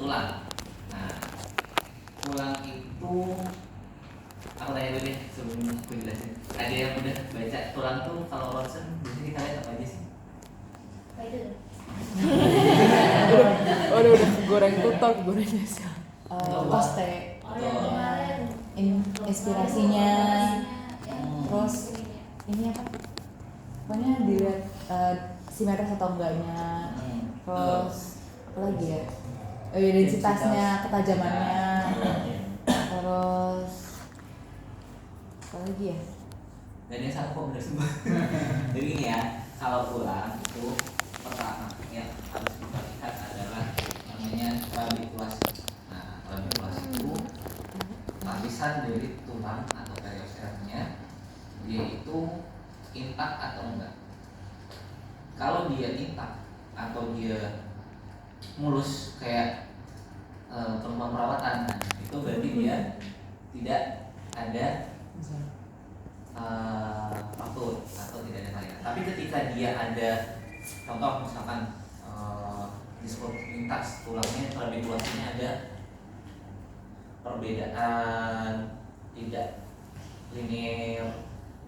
tulang. Nah, tulang itu aku tanya dulu deh sebelum aku jelasin. Ada yang udah baca tulang tuh kalau ronsen biasanya kita lihat apa aja sih? udah goreng tutok, goreng nasi. Poste inspirasinya, terus ini apa? Pokoknya dilihat simetris atau enggaknya, terus apa lagi ya? Densitasnya, ketajamannya, terus apa lagi ya? Dan yang satu kok bener semua. Jadi ini ya, kalau tulang itu pertama yang harus kita lihat adalah namanya trabekulasi. Nah, trabekulasi itu lapisan dari tulang atau periosteumnya dia itu intak atau enggak. Kalau dia intak atau dia mulus kayak perempuan perawatan, itu berarti dia tidak ada faktur atau tidak ada kelainan. Tapi ketika dia ada contoh misalkan diskontinuitas tulangnya, trabekulasinya ada perbedaan, tidak linear,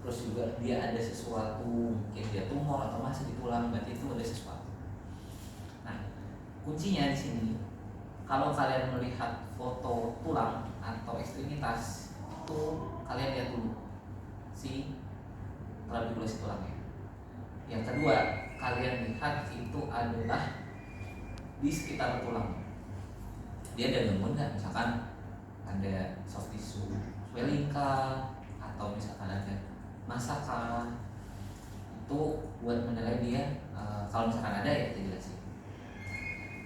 terus juga dia ada sesuatu, mungkin dia tumor atau masih di tulang, berarti itu ada sesuatu. Nah, kuncinya di sini, kalau kalian melihat foto tulang atau ekstremitas itu kalian lihat dulu si trabekulasi tulangnya. Yang kedua, kalian lihat itu adalah di sekitar tulang. Dia ada gangguan nggak? Misalkan ada soft tissue swelling kah, atau misalkan ada massa kah? Itu buat menilai dia. Kalau misalkan ada ya kita jelasin.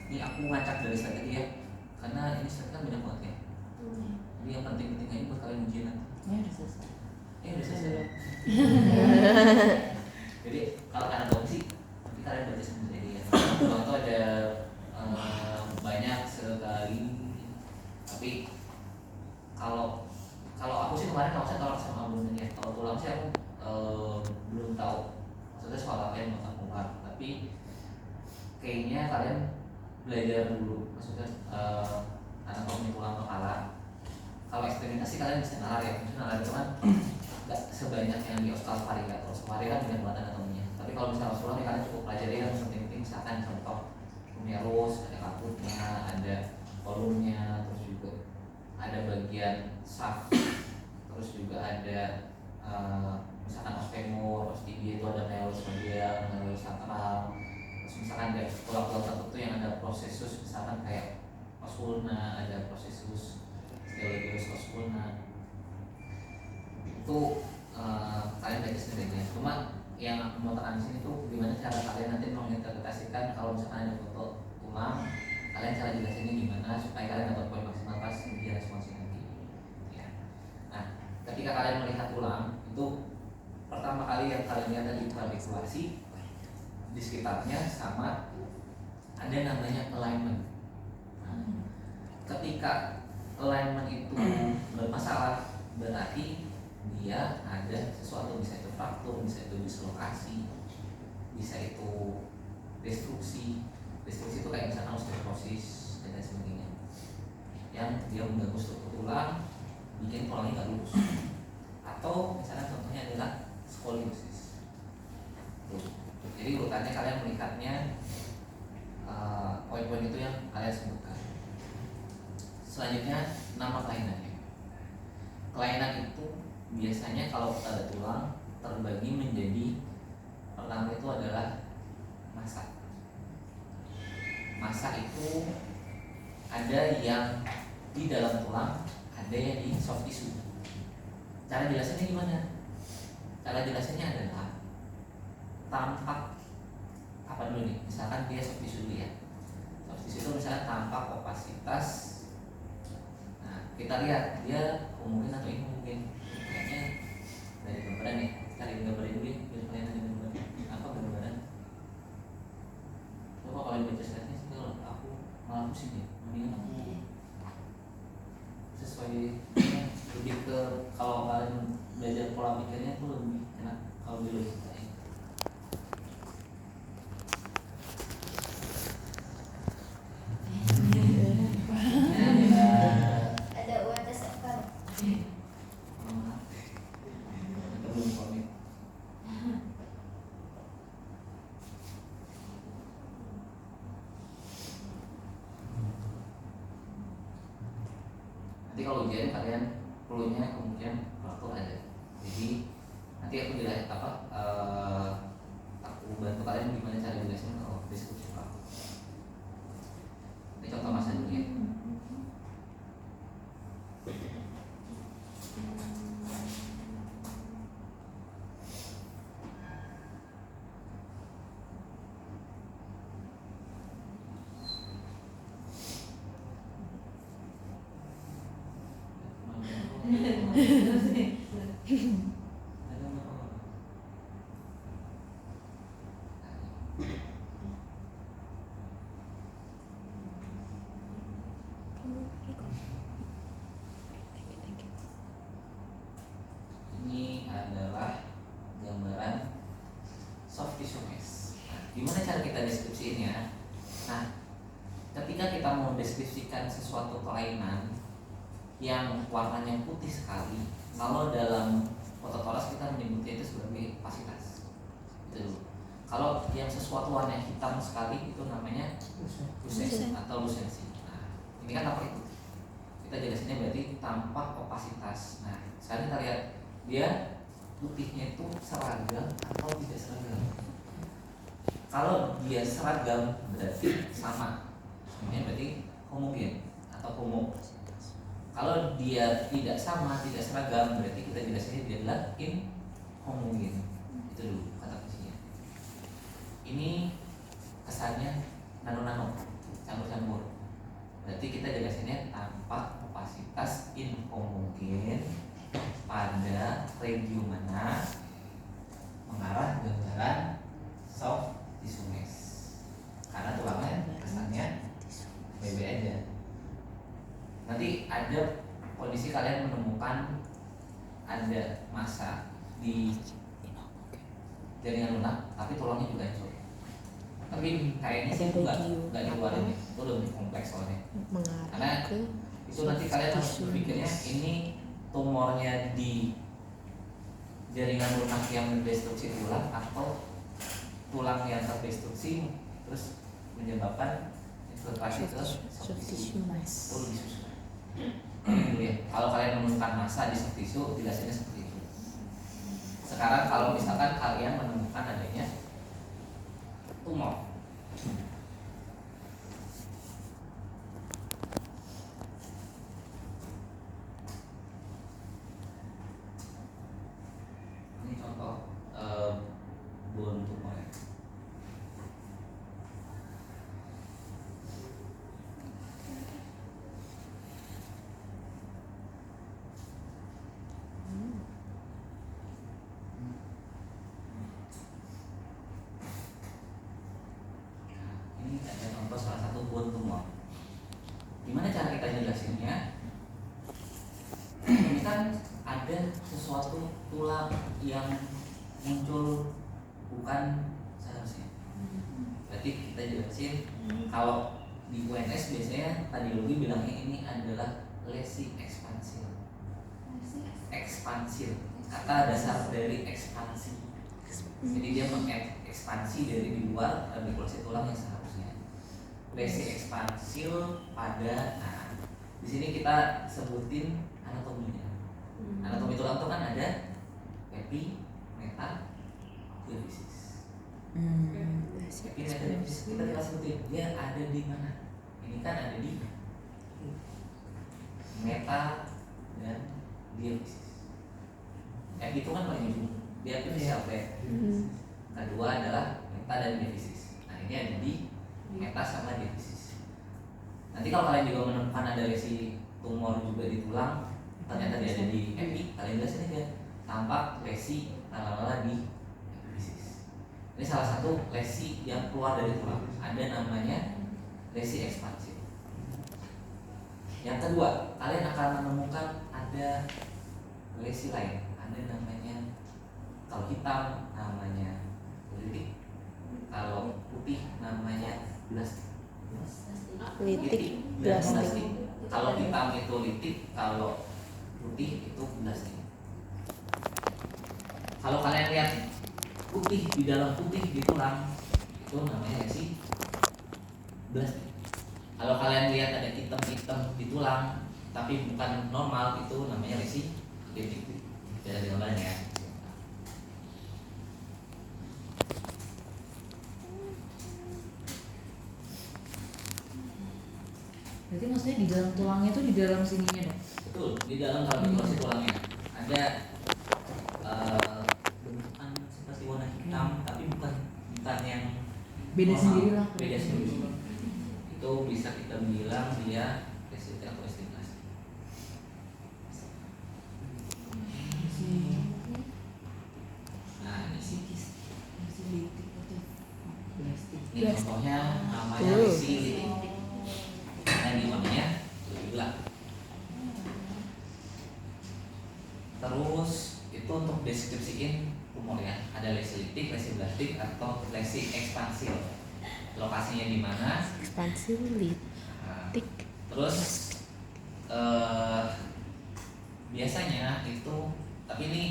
Ini aku ngacak dari slide tadi ya, karena ini slide kan banyak banget ya. Jadi yang penting-penting aja buat kalian ujian nanti. Ya udah selesai. Udah selesai. Jadi kalau anatomi nanti kalian baca sendiri ya. Contoh ada banyak sekali. Tapi kalau aku sih kemarin kalau saya tolak sama abang ya. Kalau tulang sih aku belum tahu. Maksudnya soal apa yang mau aku ungkap. Tapi kayaknya kalian belajar dulu. Maksudnya anatomi tulang kepala. Kalau ekstremitas sih kalian bisa nalar ya. Maksudnya nalar cuman nggak sebanyak yang di osteoparia. Osteoparia kan banyak banget anatominya. Tapi kalau misalnya tulang ya kalian cukup pelajari yang penting-penting. Misalkan contoh humerus, ada kaputnya, ada kolumnya, terus juga ada bagian shaft, terus juga ada misalkan os femur, os tibia itu ada malleus medial, malleus lateral. Terus misalkan ada tulang-tulang tertentu yang ada prosesus, misalkan kayak os ulna, ada prosesus Stelegus os ulna. Itu kalian baca sendiri. Cuma yang aku mau tekan di sini tuh gimana cara kalian nanti menginterpretasikan kalau misalkan ada foto tulang, kalian cara jelasinnya gimana supaya kalian dapat poin maksimal pas di responsi nanti. Ya. Nah, ketika kalian melihat tulang itu pertama kali yang kalian lihat tadi trabekulasi, di sekitarnya sama ada namanya alignment. Nah, ketika alignment itu bermasalah, berarti dia ada sesuatu, bisa itu fraktur, bisa itu dislokasi, bisa itu destruksi. Destruksi itu kayak misalkan osteoporosis dan lain sebagainya, yang dia mengganggu struktur tulang, bikin tulangnya nggak lurus. Atau misalnya contohnya adalah skoliosis. Jadi urutannya kalian melihatnya poin-poin itu yang kalian sebutkan. Selanjutnya nama kelainannya. Kelainan itu biasanya kalau pada tulang terbagi menjadi, pertama itu adalah massa. Massa itu ada yang di dalam tulang, ada yang di soft tissue. Cara jelasinnya gimana? Cara jelasinnya adalah tampak apa dulu nih? Misalkan dia soft tissue dulu ya. Soft tissue itu misalnya tampak opasitas. Nah, kita lihat dia mungkin atau ini mungkin. Kayaknya dari gambaran ya. Cari gambaran dulu ya, biar kalian ada gambaran. Apa gambaran? Coba kalau baca slide-nya sih kalau aku malah pusing ya. Mendingan aku sesuai lebih ke kalau kalian belajar pola pikirnya tuh lebih enak kalau dulu kita. Nanti kalau ujian kalian perlunya kemungkinan waktu ada. Jadi nanti aku aku bantu kalian gimana cara jelasin kalau deskripsi aku. Ini contoh masa dulu ya. Ini adalah gambaran soft tissue mass. Nah, gimana cara kita deskripsiinnya? Nah, ketika kita mau deskripsikan sesuatu kelainan yang warnanya putih sekali, kalau dalam fototoras kita menyebutnya itu sebagai opasitas. Itu dulu. Kalau yang sesuatu warna hitam sekali itu namanya lusen atau lusensi. Nah, ini kan tampak itu. Kita jelasinnya berarti tampak opasitas. Nah, sekarang kita lihat dia putihnya itu seragam atau tidak seragam. Kalau dia seragam berarti sama. Ini berarti homogen atau homo. Kalau dia tidak sama, tidak seragam, berarti kita jelasinnya dia adalah inhomogen. Itu dulu kata kuncinya. Ini kesannya nano-nano, campur-campur. Berarti kita jelasinnya tampak opasitas inhomogen pada region mana mengarah gambaran soft tissue mass. Karena tulangnya kesannya BB aja. Nanti ada kondisi kalian menemukan ada massa di jaringan lunak, tapi tulangnya juga hancur. Tapi kayaknya sih itu nggak dikeluarin ya, itu lebih kompleks soalnya. Karena itu nanti kalian harus berpikirnya ini tumornya di jaringan lunak yang mendestruksi tulang atau tulang yang terdestruksi terus menyebabkan infiltrasi ke soft tissue. Itu lebih susah. Ya. Kalau kalian menemukan massa di soft tissue, jelasinnya seperti itu. Sekarang kalau misalkan kalian menemukan adanya tumor, ini contoh bone tumor ya. Ini ada contoh salah satu bone tumor. Gimana cara kita jelasinnya? Ini kan ada sesuatu tulang yang muncul bukan seharusnya. Berarti kita jelasin kalau di UNS biasanya radiologi bilangnya ini adalah lesi ekspansil. Ekspansil, kata dasar dari ekspansi. Jadi dia mengekspansi dari di luar radikulasi tulang yang seharusnya. Lesi ekspansil pada, nah di sini kita sebutin anatominya. Anatomi tulang itu kan ada epi, meta, diaphysis. Epi, meta, diaphysis kita tinggal sebutin dia ada di mana. Ini kan ada di meta dan diaphysis. Epi itu kan paling ujung, diaphysis apa ya? Kedua adalah meta dan diaphysis. Nah ini ada di meta sama diaphysis. Nanti kalau kalian juga menemukan ada lesi tumor juga di tulang, ternyata dia ada di epi, kalian jelasin aja tampak lesi lala di epifisis. Ini salah satu lesi yang keluar dari tulang, ada namanya lesi ekspansi. Yang kedua, kalian akan menemukan ada lesi lain, ada namanya kalau hitam namanya litik, kalau putih namanya blastik. Litik, Blastik. Kalau hitam itu litik, kalau putih itu blastik. Kalau kalian lihat putih di dalam putih di tulang, itu namanya lesi blastik. Kalau kalian lihat ada hitam-hitam di tulang, tapi bukan normal, itu namanya lesi litik. Bisa digambarkan ya. Berarti maksudnya di dalam tulangnya tuh di dalam sininya dong? Betul, di dalam kalkulasi tulangnya ada bentukan seperti warna hitam, tapi bukan yang Beda normal. sendiri lah. Beda sendiri. Itu bisa kita bilang dia lesi atau estimasi. Nah, ini sih. Ini contohnya namanya lesi litik. Dan di namanya lebih gelap. Terus itu untuk deskripsiin tumor ya. Ada lesi litik, lesi blastik, atau lesi ekspansil. Lokasinya di mana? Ekspansi litik. Nah, terus biasanya itu, tapi ini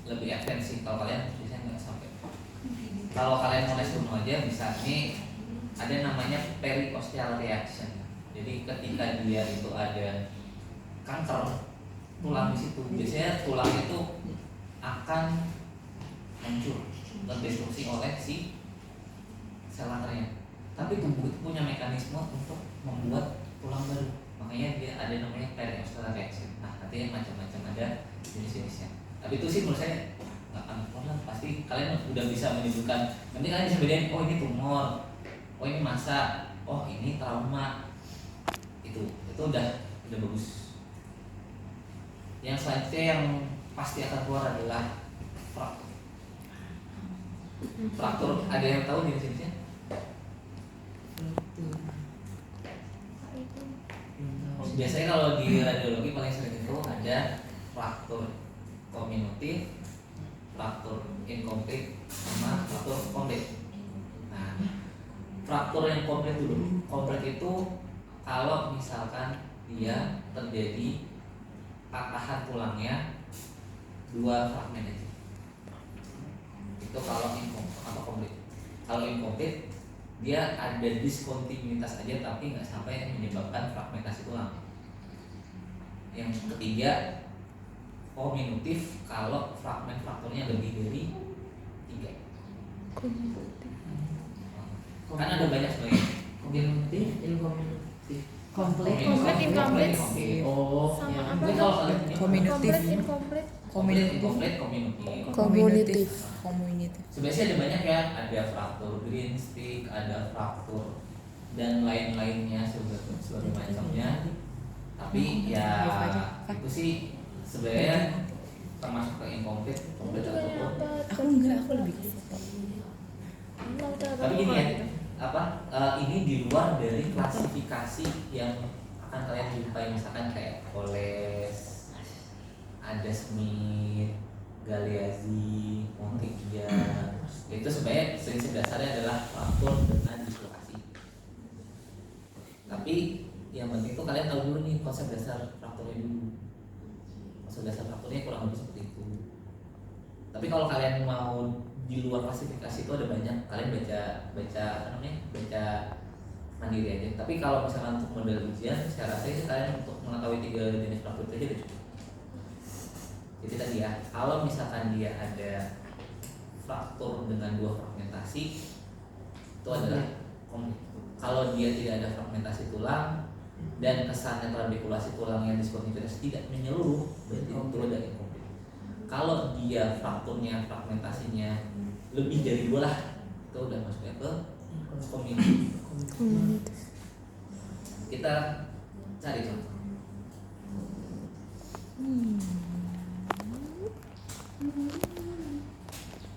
lebih advance sih kalau kalian biasanya nggak sampai. Kalau kalian mau les tumor aja bisa, ini ada namanya periosteal reaction. Jadi ketika dia itu ada kanker tulang di situ, biasanya tulang itu akan hancur, terdestruksi oleh si sel kankernya. Tapi tubuh itu punya mekanisme untuk membuat tulang baru. Makanya dia ada namanya periosteal reaction. Nah, artinya macam-macam, ada jenis-jenisnya. Tapi itu sih menurut saya nggak akan pernah, pasti kalian udah bisa menyebutkan. Nanti kalian bisa bedain, oh ini tumor, oh ini massa, oh ini trauma. Itu udah bagus. Yang selanjutnya yang pasti akan keluar adalah fraktur. Fraktur ada yang tahu jenis-jenisnya? Biasanya kalau di radiologi paling sering itu ada fraktur kominutif, fraktur incomplete, sama fraktur komplit. Nah, fraktur yang komplit dulu. Komplit itu kalau misalkan dia terjadi patahan tulangnya 2 fragmen aja. Itu kalau komplit. Kalau incomplete dia ada diskontinuitas aja tapi nggak sampai menyebabkan fragmentasi tulang. Yang ketiga kominutif, kalau fragmen frakturnya lebih dari 3. Kan ada banyak sebenarnya. Kominutif, inkominutif. Komplit. Incomplete. Oh, Sama yang apa Mungkin tuh? kalau kalian punya Kominutif. Incomplete. komunitif. Komunitif. Komunitif. Sebenarnya ada banyak ya, ada fraktur green stick, ada fraktur dan lain-lainnya sebagai macamnya. Tapi ya itu sih sebenarnya termasuk ke incomplete, komplit ataupun. Aku enggak, aku lebih ke foto. Tapi gini ya, ini di luar dari klasifikasi yang akan kalian jumpai, misalkan kayak Koles, ada Smith, Galeazzi, Montegia. Itu sebenarnya prinsip dasarnya adalah fraktur dengan dislokasi. Tapi yang penting itu kalian tahu dulu nih konsep dasar frakturnya dulu. Konsep dasar frakturnya kurang lebih seperti itu. Tapi kalau kalian mau di luar klasifikasi itu ada banyak, kalian baca mandiri aja. Tapi kalau misalkan untuk model ujian, saya rasa sih kalian untuk mengetahui 3 jenis fraktur itu aja udah cukup. Jadi tadi ya, kalau misalkan dia ada fraktur dengan 2 fragmentasi, itu adalah komplit. Kalau dia tidak ada fragmentasi tulang dan kesan netrabekulasi tulang yang diskontinuitas tidak menyeluruh, berarti itu ada inkomplit. Kalau dia frakturnya, fragmentasinya lebih dari 2 lah, itu udah masuknya ke komunitif. Kita cari contoh.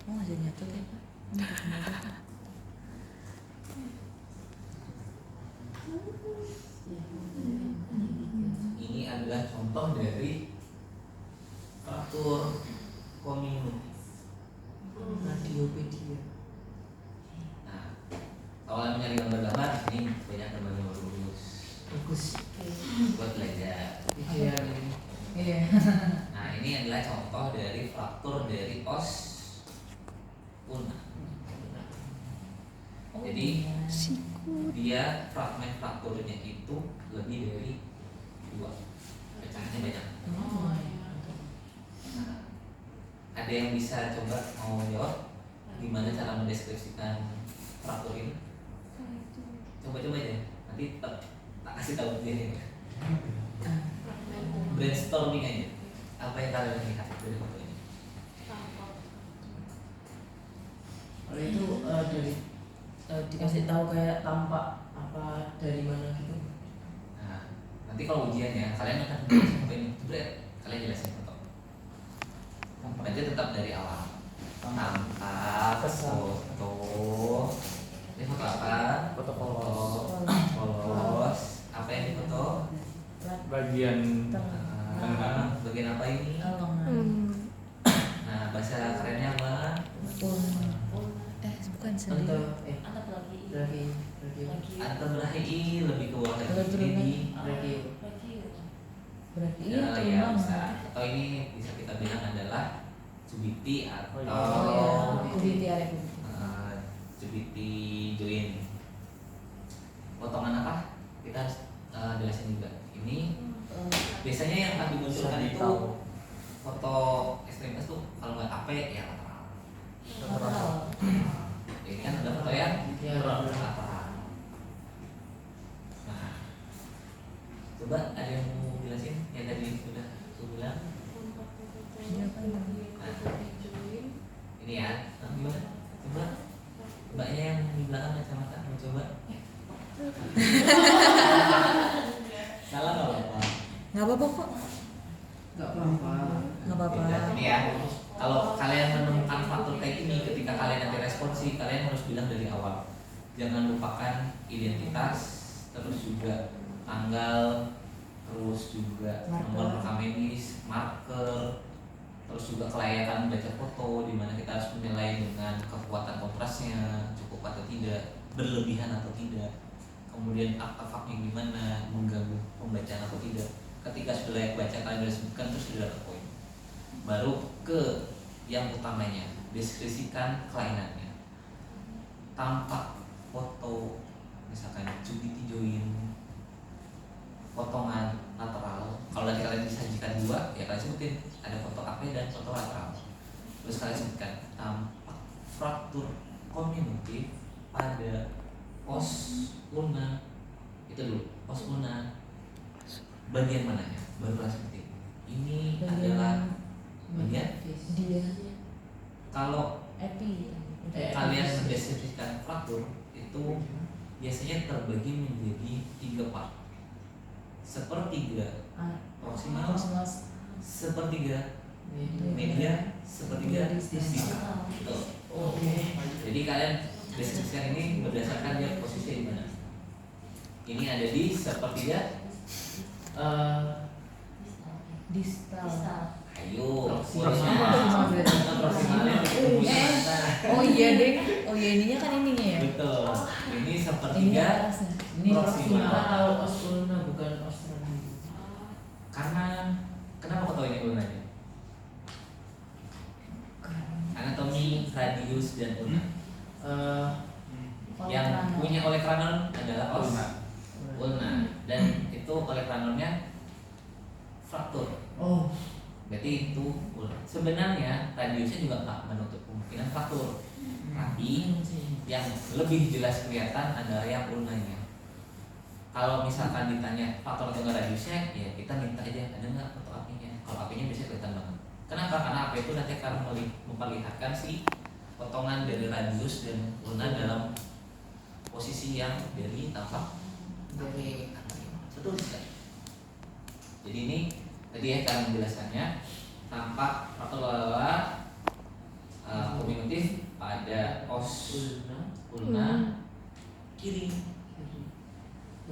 Oh, masih nyatu ya, Pak. Ini adalah contoh dari fraktur komunitif. Radiopedia. Nah, kalau mencari gambar-gambar, ini banyak gambar-gambar bagus Bagus. buat belajar. Iya. Iya. Nah, ini adalah contoh dari fraktur dari os ulna. Jadi dia fragmen frakturnya itu lebih dari 2. pecahannya banyak. Oh. Nah, ada yang bisa coba mau jawab gimana cara mendeskripsikan fraktur ini? Coba-coba aja, nanti tak kasih tahu dia. Brainstorming aja. Apa yang kalian lihat dari foto ini? Kalau itu dari dikasih tahu kayak tampak apa dari mana gitu. Nah, nanti kalau ujiannya kalian akan jelasin foto ini. Coba ya, kalian jelasin foto. Nanti tetap dari awal. Tampak foto. Ini foto apa? Foto Polos. Apa yang difoto? Bagian Bagian apa ini? Nah, bahasa kerennya apa? Bukan Atau sendiri. lagi Atau berahi lebih ke bawah Atau lagi. Ini lagi Berarti iya ya, tulang. bisa. Atau ini bisa kita bilang adalah cubiti atau Oh ya, kubiti area kubiti. cubiti join. Potongan apa? Kita harus jelasin juga. Ini biasanya yang akan dimunculkan itu foto ekstremitas tuh kalau nggak AP ya lateral. Ini kan ada foto yang lateral. Nah, coba ada yang mau jelasin yang tadi sudah aku bilang. Ini ya, gimana? Coba mbaknya yang di belakang kacamata mau coba. Salah nggak apa-apa. Nggak apa-apa kok. nggak apa-apa. Nggak apa-apa. Ini ya, kalau kalian menemukan faktor kayak gini ketika kalian nanti responsi, kalian harus bilang dari awal. Jangan lupakan identitas, terus juga tanggal, terus juga nomor rekam medis, marker, terus juga kelayakan membaca foto, di mana kita harus menilai dengan kekuatan kontrasnya cukup atau tidak, berlebihan atau tidak, kemudian artefaknya gimana, mengganggu pembacaan atau tidak. Ketika sudah layak baca, kalian sudah sebutkan, terus sudah dapat poin. Baru ke yang utamanya, deskripsikan kelainannya. Tampak foto, misalkan cubiti join, potongan lateral. Kalau nanti kalian disajikan dua, ya kalian sebutin ada foto AP dan foto lateral. Terus kalian sebutkan tampak fraktur komunitif pada pos ulna. Itu dulu, pos ulna bagian mananya? Barulah seperti ini adalah bagian. Dia Kalau epi. kalian mendeskripsikan fraktur itu biasanya terbagi menjadi 3 part. Sepertiga proksimal, sepertiga media, sepertiga distal. Gitu. Jadi kalian deskripsikan ini berdasarkan dia posisi di mana. Ini ada di sepertiga. Distal. Ayo, Proksimal. proksimalnya di mana? Oh iya deh. Oh iya ininya kan ininya ya. Betul. Ini Ini sepertiga. atasnya. Ini Proksimal. proksimal atau osulna bukan Australia. Karena kenapa kau tahu ini ulnanya? Anatomi, radius dan ulna. Yang punya oleh adalah ulna dan itu oleh fraktur. Oh, Berarti itu ulna. Sebenarnya radiusnya juga nggak menutup kemungkinan fraktur. Tapi yang lebih jelas kelihatan adalah yang ulnanya. Kalau misalkan ditanya faktor atau enggak radiusnya, ya kita minta aja ada nggak foto apinya. Kalau apinya biasanya kelihatan banget. Kenapa? Karena apa itu nanti akan memperlihatkan si potongan dari radius dan ulna dalam posisi yang dari tampak dari betul sekali. Jadi ini tadi ya cara menjelaskannya tampak faktor adalah kombinatif pada pos ulna kiri.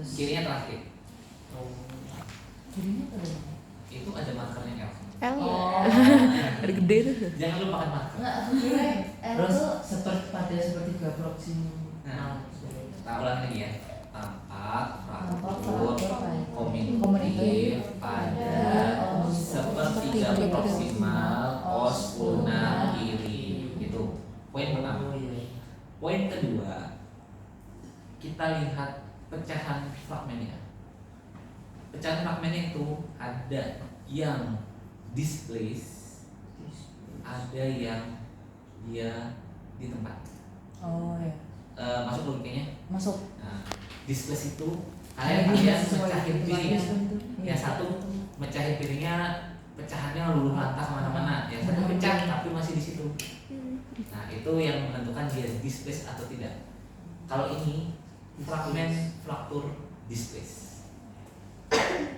Kirinya terakhir. Jadinya apa? Itu ada markernya L. L ya. Oh. Ada gede tuh. Jangan lupakan marker. Enggak, aku kira L terus tuh sepertiga proksimal. Nah, kita ulang lagi ya. Tampak tampak fraktur fraktur komunitif pada sepertiga proksimal pos ulna kiri. Itu poin pertama. Oh iya. Poin kedua, kita lihat pecahan fragmennya. pecahan fragmennya itu ada yang displace, ada yang dia di tempat. Oh ya. Masuk logikanya? Masuk. Nah, displace itu Kayak kalian sesuai mecahin gitu, piring. Mas. Yang satu mecahin piringnya, pecahannya luluh lantak kemana-mana. Yang satu pecah tapi masih di situ. Nah itu yang menentukan dia displace atau tidak. Kalau ini fragmen fraktur displace.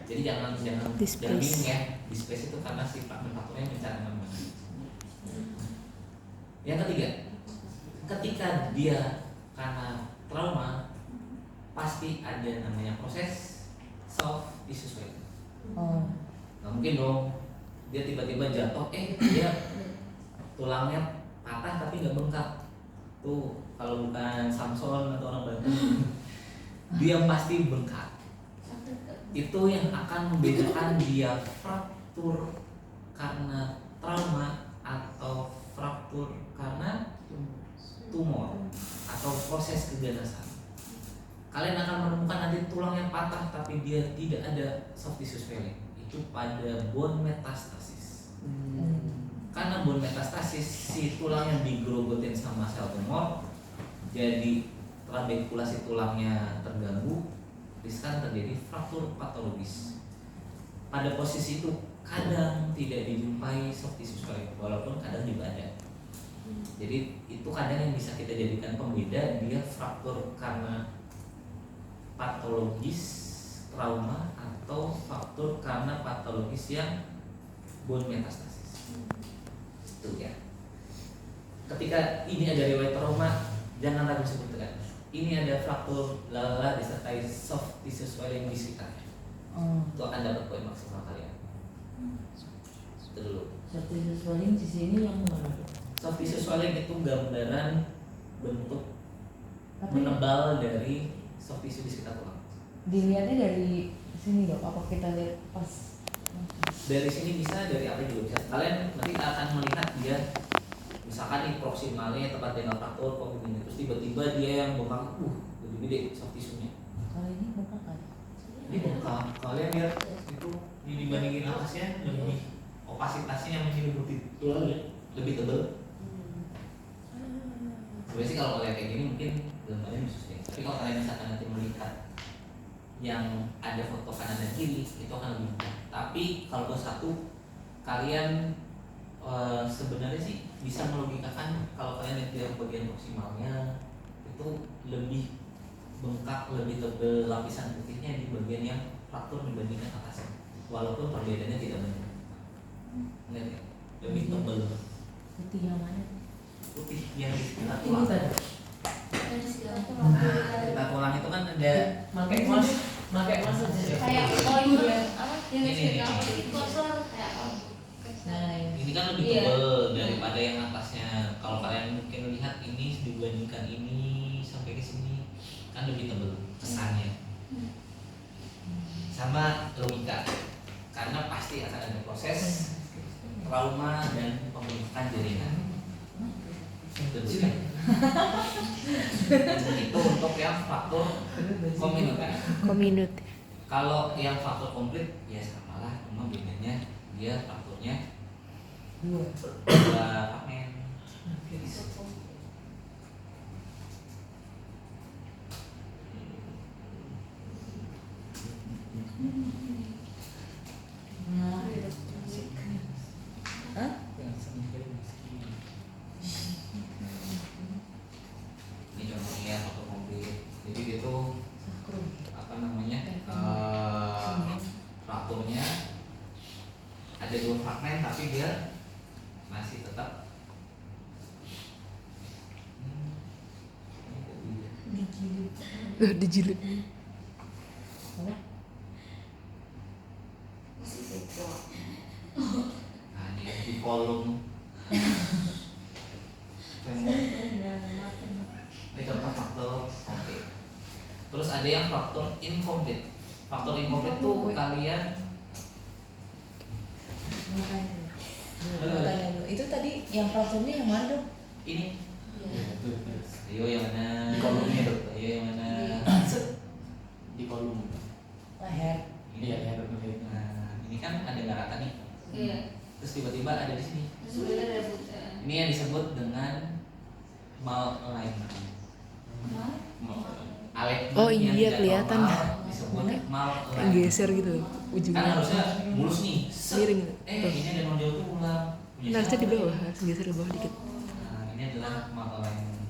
Jadi jangan Displace. bingung ya. Displace itu karena si fragmen frakturnya mencari kemana-mana. Yang ketiga, ketika dia karena trauma pasti ada namanya proses soft tissue swelling. Oh. Nggak mungkin dong dia tiba-tiba jatuh, dia tulangnya patah tapi nggak bengkak. Tuh kalau bukan Samson atau orang Banten, dia pasti bengkak. Itu yang akan membedakan dia fraktur karena trauma atau fraktur karena tumor atau proses keganasan. Kalian akan menemukan nanti tulang yang patah tapi dia tidak ada soft tissue swelling. Itu pada bone metastasis. Karena bone metastasis, si tulang yang digerogotin sama sel tumor, jadi trabekulasi tulangnya terganggu, riskan terjadi fraktur patologis. Pada posisi itu kadang tidak dijumpai soft tissue swelling, walaupun kadang juga ada. Jadi itu kadang yang bisa kita jadikan pembeda dia fraktur karena patologis trauma atau fraktur karena patologis yang bone metastasis. Itu ya. Ketika ini ada riwayat trauma, jangan ragu sebutkan. Ini ada fraktur lala disertai soft tissue swelling di sekitarnya. Itu akan dapat poin maksimal kalian. Itu dulu. Soft tissue swelling di sini yang mana? Soft tissue swelling itu gambaran bentuk menebal dari soft tissue di sekitar tulang. Dilihatnya dari sini dok, apa kita lihat pas? Dari sini bisa, dari apa juga bisa. Kalian nanti akan melihat dia, misalkan nih proksimalnya tempat dengal fraktur kok begini, terus tiba-tiba dia yang bengkak, lebih gede soft tissue-nya. Kalau ini bukan kan? Ini bengkak. Kalian lihat itu dibandingin atasnya lebih opasitasnya yang masih lebih tebal. Sebenarnya sih kalau kalian kayak gini mungkin gambarnya bisa sih. Tapi kalau kalian misalkan nanti melihat yang ada foto kanan dan kiri itu akan lebih mudah. Tapi kalau ke satu kalian sebenarnya sih bisa melogikakan kalau kalian lihat dari bagian proksimalnya itu lebih bengkak, lebih tebal lapisan putihnya di bagian yang fraktur dibandingkan atasnya. Walaupun perbedaannya tidak banyak. Lihat ya, lebih tebal. Putih yang mana? Putih yang di sekitar Ini tulang. tadi. Nah, sekitar tulang itu kan ada Pakai mas aja. Kayak iya apa yang Ini. itu kosong kayak Nah, ini kan lebih Iya. tebal daripada yang atasnya. Kalau kalian mungkin lihat ini dibandingkan ini sampai ke sini kan lebih tebal kesannya. Sama logika, karena pasti akan ada proses trauma dan pembentukan jaringan. Itu untuk yang faktor Community. Kalau yang faktor komplit ya sama lah, cuma bedanya dia faktornya dua fragmen. Hah? Ini contohnya faktor komplit. Jadi itu apa namanya frakturnya ada dua fragmen tapi dia masih tetap Dijilid. nah dia di kolom ini contoh faktor komplit. Terus ada yang faktor incomplete. Faktor incomplete tuh kalian Itu tadi yang frakturnya yang mana dok? ini ayo yang mana Di kolomnya, Dok. ayo yang mana di kolom Leher. ini iya ya kan ada nggak rata nih. Iya. Terus tiba-tiba ada di sini. Sebenarnya ada putih. Ini yang disebut dengan malalignment. Alignment Oh yang iya, tidak kelihatan. normal disebut Kayak malalignment. geser gitu loh Kan ujungnya. harusnya mulus nih. Set. Miring gitu. Ini ada nonjol tulang. Punya Nah, harusnya di siapa bawah, nih? harus geser ke bawah dikit. Nah, ini adalah malalignment.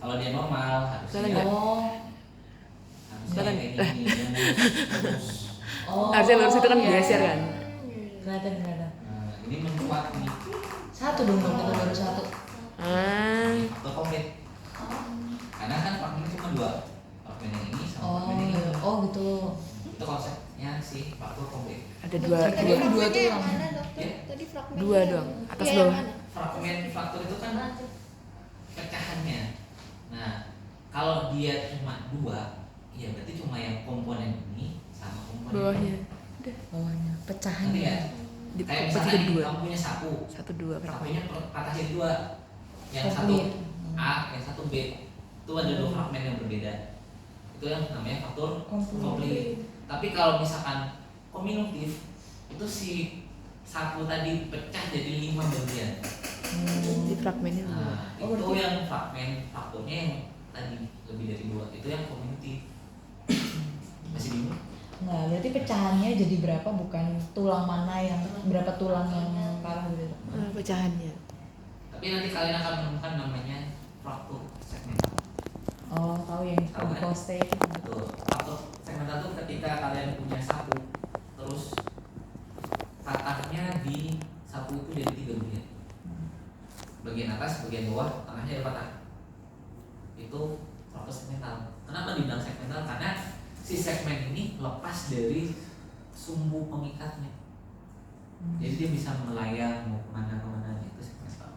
Kalau dia normal Kelihatan harusnya nggak? harusnya Kelihatan. kayak gini, lurus. Oh, Harusnya lurus itu kan iya. geser kan. Kelihatan. Nah, ini mencuat nih. Satu dong kalau kita baru satu. Atau komplit. Karena kan fragmennya cuma dua. Fragmen yang ini sama fragmen yang ini. Gitu. Itu konsepnya sih faktor komplit. Ada dua Tadi dua fragmennya yang mana dokter? Ya. Tadi fragmen Dua doang, atas yang bawah. mana? Fragmen faktor itu kan pecahannya. Nah, kalau dia cuma dua, ya berarti cuma yang komponen ini sama komponen bawahnya. ini. Bawahnya Nanti pecahannya. ya, Di kayak pecah misalnya jadi nih, dua. kamu punya sapu, Satu dua fragmen. sapunya patah jadi dua. Yang satu Komplit. A, yang satu B. Itu ada dua fragmen yang berbeda. Itu yang namanya faktor komplit. Tapi kalau misalkan kombinatif, itu si sapu tadi pecah jadi 5 bagian. Di fragmennya dua. Nah, itu yang fragmen faktornya yang tadi lebih dari dua. Itu yang kombinatif. Masih bingung? Nah, berarti pecahannya jadi berapa, bukan tulang mana yang berapa tulang yang parah gitu. Pecahannya. Tapi nanti kalian akan menemukan namanya fraktur segmental. Oh, tahu yang Tahu di kan? poste itu. Betul. Fraktur segmental itu ketika kalian punya sapu, terus patahnya di sapu itu jadi 3 bagian. Bagian atas, bagian bawah, tengahnya ada patah. Itu fraktur segmental. Kenapa dibilang segmental? Karena si segmen ini lepas dari sumbu pengikatnya. Jadi dia bisa melayang mau kemana-kemana, itu segmental.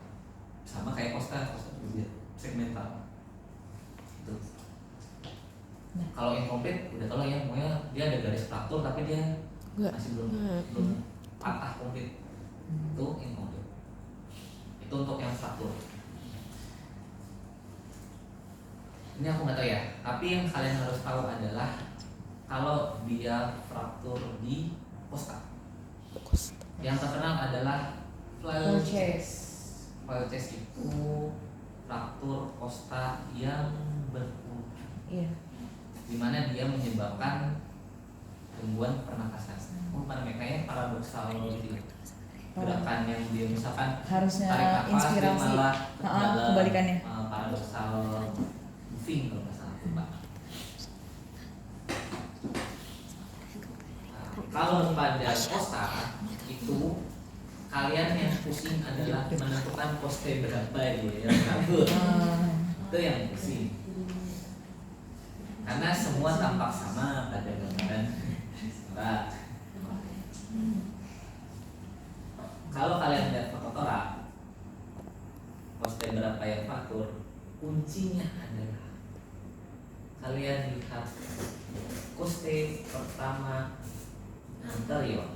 Sama kayak kosta juga segmental. Itu. Nah. Kalau incomplete udah tau lah ya, pokoknya dia ada garis fraktur tapi dia Enggak. masih belum patah komplit. Itu incomplete. Itu untuk yang fraktur. Ini aku nggak tahu ya, tapi yang kalian harus tahu adalah kalau dia fraktur di kosta. Yang terkenal adalah Flail-Chase. Flail-Chase itu fraktur kosta yang berpulang, Iya. dimana dia menyebabkan gangguan pernapasan. Bukan namanya kayak paradoksal gitu. Gerakan yang dia misalkan Harusnya tarik nafas, dia inspirasi. malah Kebalikannya. paradoksal moving kalau nggak salah tuh, Pak. Kalau pada kosta itu kalian yang pusing adalah menentukan poste berapa ya yang kabur. Itu yang pusing. Karena semua tampak sama pada gambaran. Nah, kalau kalian lihat foto torak, poste berapa yang faktur, kuncinya adalah kalian lihat poste pertama anterior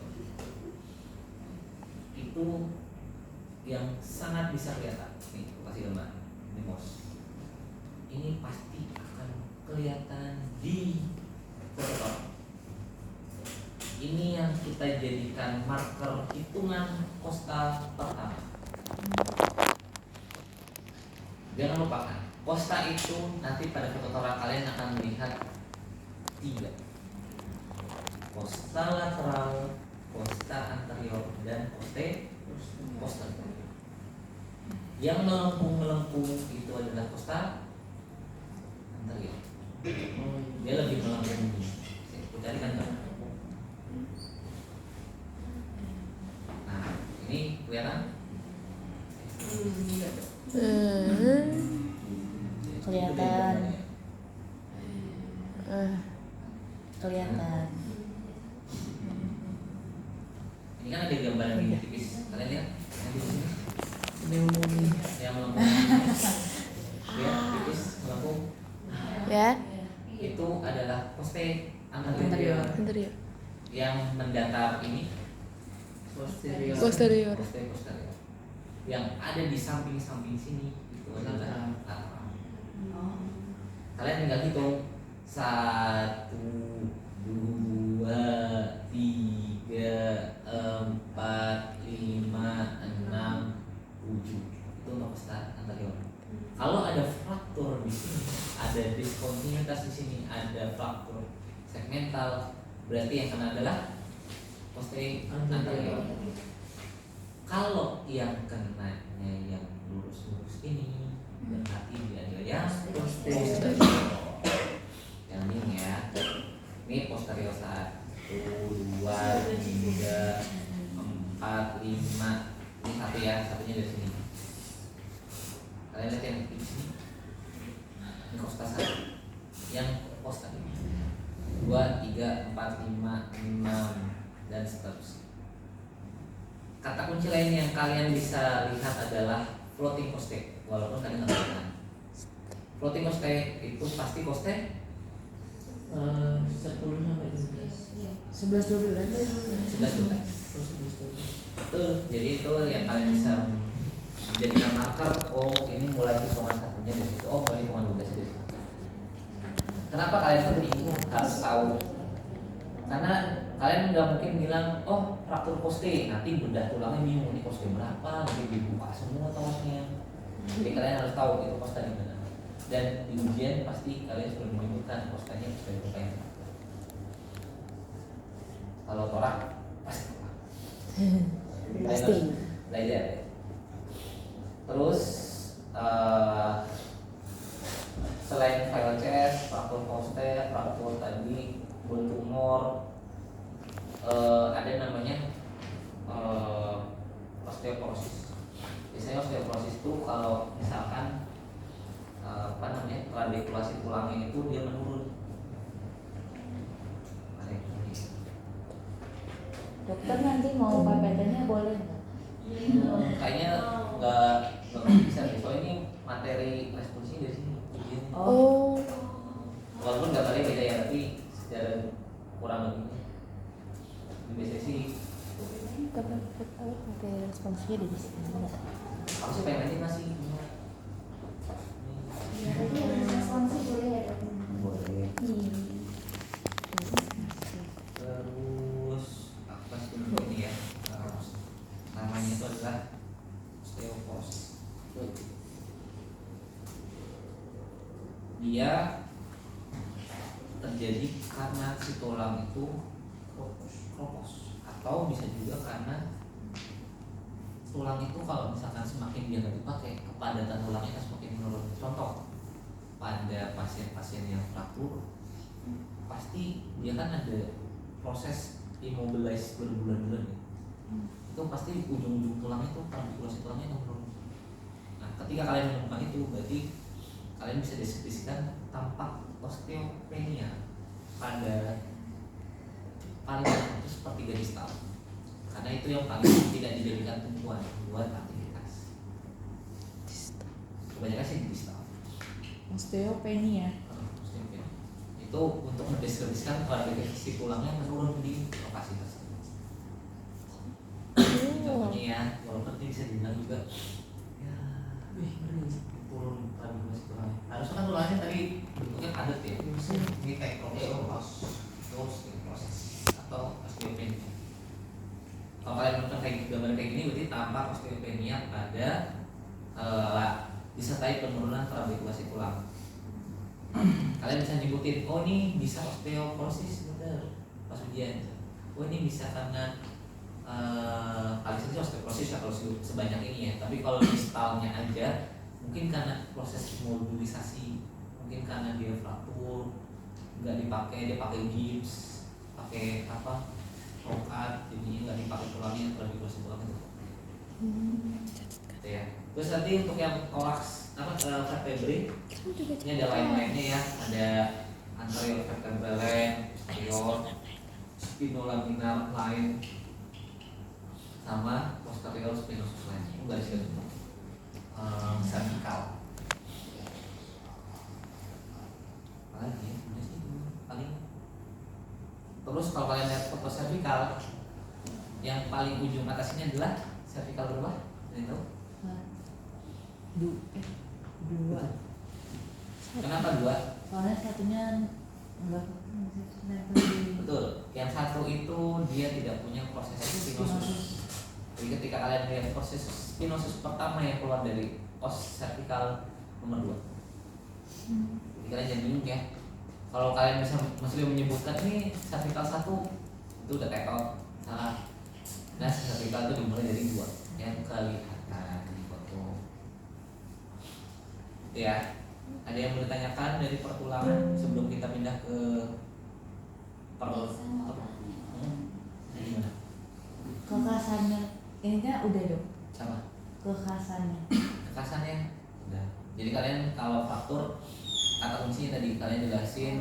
itu yang sangat bisa kelihatan. Nih, aku kasih gambar ini mouse. Ini pasti akan kelihatan di foto. Ini yang kita jadikan marker hitungan kosta pertama. Jangan lupakan, kosta itu nanti pada foto torak kalian akan melihat 3: kosta lateral, kosta anterior, dan poste posterior. Yang melengkung itu adalah kosta anterior. Dia lebih melengkung. Aku carikan gambar. Nah, ini kelihatan? Kelihatan. Kelihatan. Ini kan ada gambar yang tipis. Kalian lihat? Yang di sini. Yang melengkung. Lihat tipis melengkung. Ya. Itu adalah poste anterior. Anterior. Yang mendatar ini posterior. Posterior. Poste posterior. Yang ada di samping-samping sini itu adalah lateral. Kalian tinggal hitung 1, 2, 3, 4, berarti yang kena adalah posterior anterior. Kalau yang kenanya yang lurus-lurus ini berarti dia adalah yang posterior. Yang ini ya, ini posterior 1, 2, 3, 4, 5. Ini satu ya, satunya dari sini. Kalian lihat yang di sini. Ini kosta 1. Yang kosta 2, 3, 4, 5, 6 dan seterusnya. Kata kunci lain yang kalian bisa lihat adalah floating coste. Walaupun kalian nggak tahu. Floating coste itu pasti coste 10 sampai 12. 11-12. 11. Jadi itu yang kalian bisa jadikan marker. Oh ini mulai hitungan satunya dari situ. Oh mulai hitungan 12 dari situ. Kenapa kalian penting harus tahu? Karena kalian nggak mungkin bilang, oh fraktur koste, nanti bedah tulangnya bingung ini koste berapa, nanti dibuka semua tulangnya. Jadi kalian harus tahu itu kosta di mana. Dan di ujian pasti kalian sudah menyebutkan kostanya sebagai berapa yang berapa. Kalau torak pasti torak. Pasti. Belajar. Terus selain VLCS, fraktur koste, fraktur tadi, bone tumor, ada namanya osteoporosis. Biasanya osteoporosis itu kalau misalkan radikulasi tulangnya itu dia menurun. Dokter nanti mau PPT-nya boleh nggak? Kayaknya nggak bisa deh. Soalnya ini materi responsinya dari sini. Oh. Walaupun nggak balik beda ya, tapi secara kurang lebih biasanya sih. Tapi pakai responsnya di sini. Aku sih pengen aja masih. Responsi boleh ya dok? Boleh. Iya. Terus apa sih ini ya? Namanya itu adalah osteoporosis. Dia terjadi karena si tulang itu kropos, atau bisa juga karena tulang itu kalau misalkan semakin dia nggak dipakai, kepadatan tulangnya akan semakin menurun. Contoh, pada pasien-pasien yang fraktur pasti dia kan ada proses immobilize berbulan-bulan ya. Itu pasti ujung-ujung tulangnya itu artikulasi tulangnya akan menurun. Nah, ketika kalian menemukan itu, berarti kalian bisa deskripsikan tampak osteopenia pada paling itu sepertiga distal, karena itu yang paling tidak dijadikan tumpuan buat aktivitas. Kebanyakan sih distal. Osteopenia. Osteopenia itu untuk mendeskripsikan kualifikasi tulangnya menurun di lokasi tersebut. Contohnya ya, walaupun ini bisa dibilang juga ya, turun kualifikasi tulangnya. Harusnya kan tulangnya tadi bentuknya padat ya. Ini kayak terus proses atau osteopenia. Kalau kalian menonton kayak gambar kayak gini, berarti tampak osteopenia pada disertai penurunan radikulasi tulang. Kalian bisa nyebutin, oh ini bisa osteoporosis bener pas ujian. Oh ini bisa karena paling sering osteoporosis ya kalau sebanyak ini ya. Tapi kalau distalnya aja, mungkin karena proses mobilisasi, mungkin karena dia fraktur, nggak dipakai, dia pakai gips, pakai apa, rokat, jadinya nggak dipakai tulangnya, radikulasi tulang itu. Gitu ya. Terus nanti untuk yang thorax apa vertebrae ini ada lain-lainnya ya, ada anterior vertebral line, posterior, spinolaminar line, sama posterior spinosus line. Itu garis kedua. Cervical. Apalagi ya, udah sih paling. Terus kalau kalian lihat foto cervical, yang paling ujung atas ini adalah cervical berapa? Ini tahu? Dua. Kenapa dua? Soalnya satunya enggak Betul. Yang satu itu dia tidak punya proses spinosus. Jadi ketika kalian lihat proses spinosus pertama yang keluar dari os cervical nomor 2. Jadi kalian jangan bingung ya. Kalau kalian bisa masih menyebutkan ini servikal 1 itu udah tekok salah. Nah servikal itu dimulai dari 2 yang kelihatan di foto. Itu ya. Ada yang mau ditanyakan dari pertulangan sebelum kita pindah ke gimana? Kekhasannya ini kan udah dong. Sama Kekhasannya. kekasannya udah. Jadi kalian kalau faktur kata kuncinya tadi kalian jelasin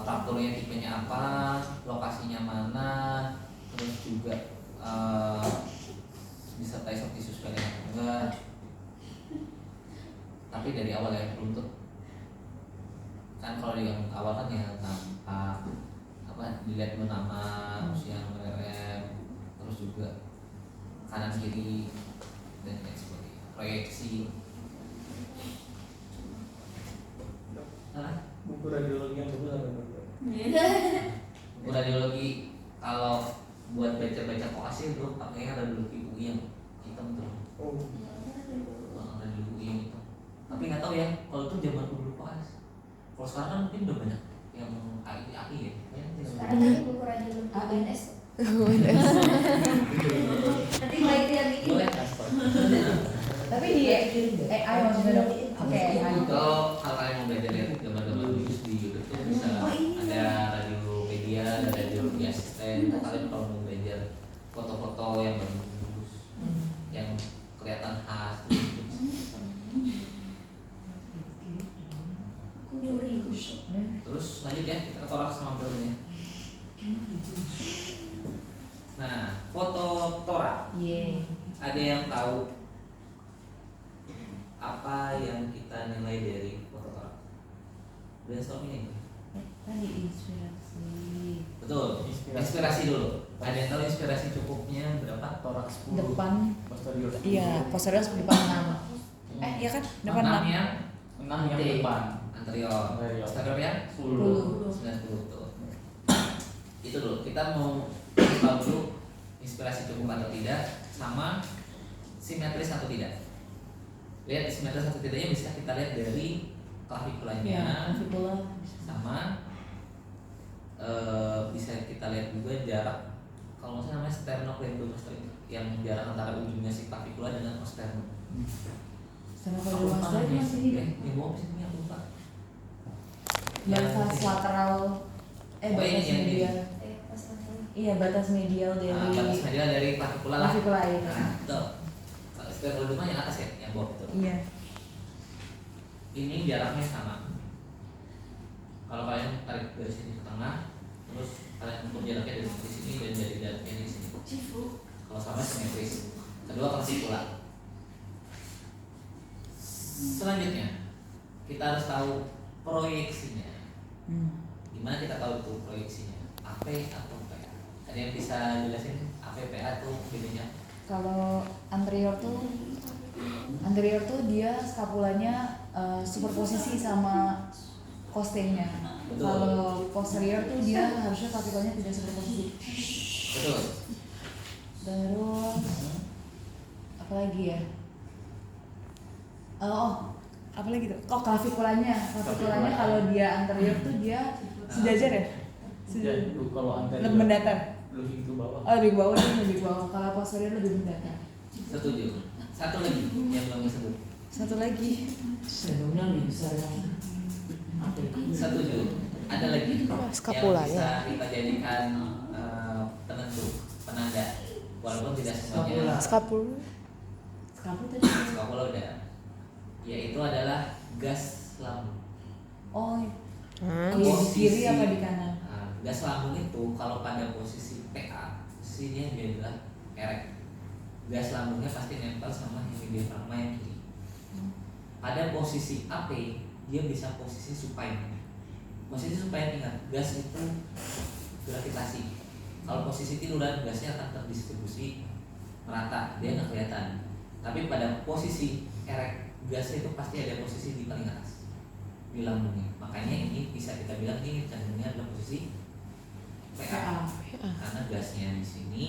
fakturnya tipenya apa, lokasinya mana, terus juga disertai sorti suspend atau enggak. Tapi dari awal ya untuk kan kalau di yang awal kan ya nampak apa dilihat dulu nama, terus yang rem, terus juga kanan kiri dan lain sebagainya, proyeksi. Buku radiologi yang bagus apa enggak? Buku radiologi kalau buat baca-baca koas itu pakainya radiologi UI yang hitam tuh. Oh. Radiologi UI yang hitam. Tapi nggak tahu ya kalau itu zaman dulu koas. Kalau sekarang kan mungkin udah banyak yang AI ya. Sekarang tadi buku radiologi UNS. Nanti baik yang ini. Boleh transport. Tapi di AI maksudnya dong. Oke, AI. Kalau kalian mau belajar ya zaman-zaman dulu di YouTube tuh bisa ada radiopedia, ada radiologi asisten. Kalian kalau mau belajar foto-foto yang bagus, yang kelihatan khas. Terus lanjut ya kita ke toraks sama filmnya. Nah, foto torak. Iya. Ada yang tahu apa yang kita nilai dari foto torak? Brainstorming ini. Tadi inspirasi. Betul. Inspirasi dulu. Ada yang tahu inspirasi cukupnya berapa? Toraks 10. Depan. Posterior. Iya, posterior depan 6. Iya kan? Depan 6 6. yang 6 yang depan. anterior. Anterior. Posterior yang 10. 90 tuh. Itu dulu. Kita mau tahu dulu inspirasi cukup atau tidak, sama simetris atau tidak. Lihat simetris atau tidaknya bisa kita lihat dari klavikulanya, Iya, fibula. sama bisa kita lihat juga jarak. Kalau nggak salah namanya sternocleidomastoid, yang jarak antara ujungnya si klavikula dengan sternum. Sama kalau master masih di Yang bawah sini aku lupa. batas lateral. Oh, ini Batas yang ini. medial. Iya, batas medial dari Batas medial dari klavikula lah. klavikula itu. Nah, betul. Kalau sternocleidomastoid yang atas ya, yang bawah itu. Iya. Ini jaraknya sama. Kalau kalian tarik dari sini ke tengah, terus kalian ukur jaraknya dari sini dan dari jaraknya di sini. Kalau sama simetris. Kedua klavikula. Selanjutnya kita harus tahu proyeksinya. Gimana kita tahu itu proyeksinya? AP atau PA? Ada yang bisa jelasin AP PA itu bedanya? Kalau anterior tuh dia skapulanya superposisi sama costemnya. Betul. Kalau posterior tuh dia harusnya klavikulanya tidak superposisi. Betul. Terus apa lagi ya? Apa lagi tuh? Oh, klavikulanya kalau dia anterior tuh dia sejajar ya? Ya, itu kalau anterior. Lebih mendatar. Lebih ke bawah. Oh, lebih ke bawah, dia lebih ke bawah. Kalau posterior lebih mendatar. Setuju. Satu lagi yang belum disebut. Satu lagi. Sebenarnya lebih besar yang Setuju. Ada lagi Skapula, yang bisa kita jadikan penentu, penanda, walaupun tidak semuanya. Skapula. Skapula udah. Yaitu adalah gas lambung. Oh, iya di kiri apa di kanan? Nah, gas lambung itu kalau pada posisi PA, posisinya dia adalah erek. Gas lambungnya pasti nempel sama hemidiafragma yang kiri. Pada posisi AP, dia bisa posisi supine. Posisi supine, ingat, gas itu gravitasi. Kalau posisi tiduran, gasnya akan terdistribusi merata, dia nggak kelihatan. Tapi pada posisi erek, gasnya itu pasti ada posisi di paling atas di lambungnya. Makanya ini bisa kita bilang ini cenderungnya adalah posisi PA. Karena gasnya di sini,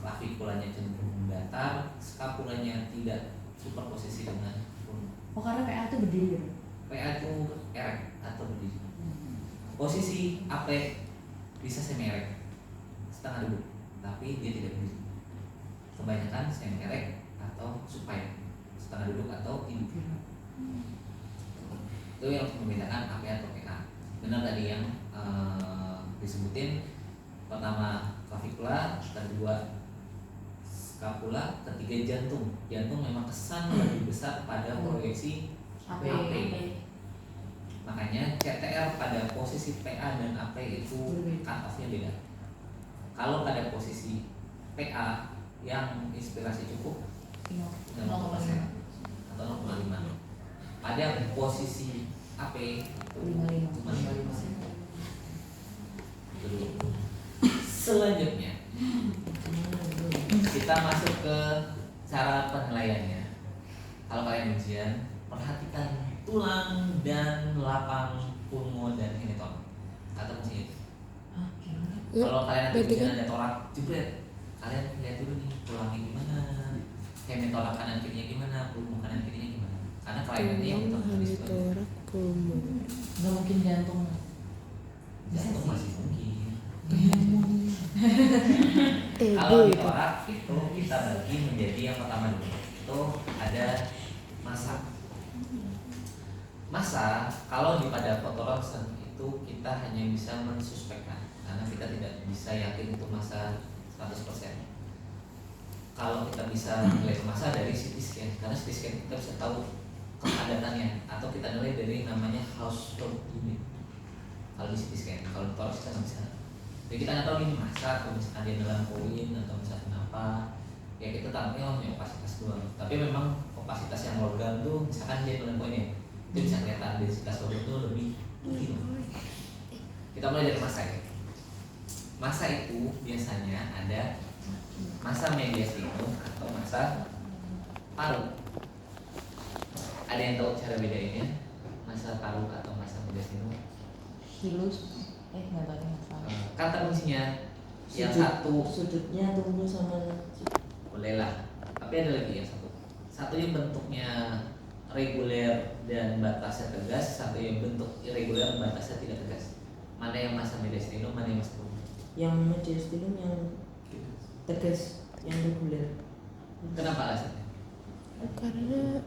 klavikulanya cenderung mendatar, skapulanya tidak superposisi dengan Oh, karena PA itu berdiri gitu. PA itu erek atau berdiri. posisi AP bisa semi erect setengah duduk, tapi dia tidak berdiri. Kebanyakan semi erect atau supine setengah duduk atau hidup. Itu yang membedakan AP atau PA. Benar tadi yang disebutin, pertama clavicula, kedua scapula, ketiga jantung. Jantung memang kesan lebih besar pada proyeksi AP. Makanya CTR pada posisi PA dan AP itu cut off-nya beda. Kalau pada posisi PA yang inspirasi cukup 0% atau 0,5. Pada posisi AP itu 5,5%. Selanjutnya kita masuk ke cara penilaiannya. Kalau kalian ujian, perhatikan tulang dan lapang pulmo dan hemitor atau fungsi itu. Kalau kalian nanti ujian ada torak, jebret, kalian lihat dulu nih tulangnya gimana, hemitorak kanan kirinya gimana, pulmo kanan kirinya gimana. Karena kliennya yang tertulis itu. Nggak mungkin jantung. Jantung masih mungkin. Kalau di torak itu kita bagi menjadi yang pertama dulu. Itu ada masa kalau di pada fotoronsen itu kita hanya bisa mensuspekkan karena kita tidak bisa yakin itu masa 100%. Kalau kita bisa nilai masa dari CT scan, karena CT scan kita bisa tahu kepadatannya, atau kita nilai dari namanya Hausdorff unit. Kalau di CT scan, kalau di toraks kita nggak bisa. Jadi kita nggak tahu ini masa, atau misalkan dia dalam poin atau misalkan apa. Ya kita tahunya opasitas doang. Tapi memang opasitas yang logam tuh misalkan dia dalam poinnya, itu bisa kelihatan densitas logam tuh lebih tinggi. Kita mulai dari masa ya. Masa itu biasanya ada masa mediastinum atau masa paru. Ada yang tahu cara bedainnya? Masa paru atau masa mediastinum? Hilus. Nggak tahu masalah. Kata kuncinya yang satu sudutnya tumbuh sama boleh lah, tapi ada lagi yang satu yang bentuknya reguler dan batasnya tegas, satu yang bentuk irreguler dan batasnya tidak tegas. Mana yang masa mediastinum, mana yang masa paru? yang mediastinum yang tegas, yang reguler. Kenapa alasannya? Karena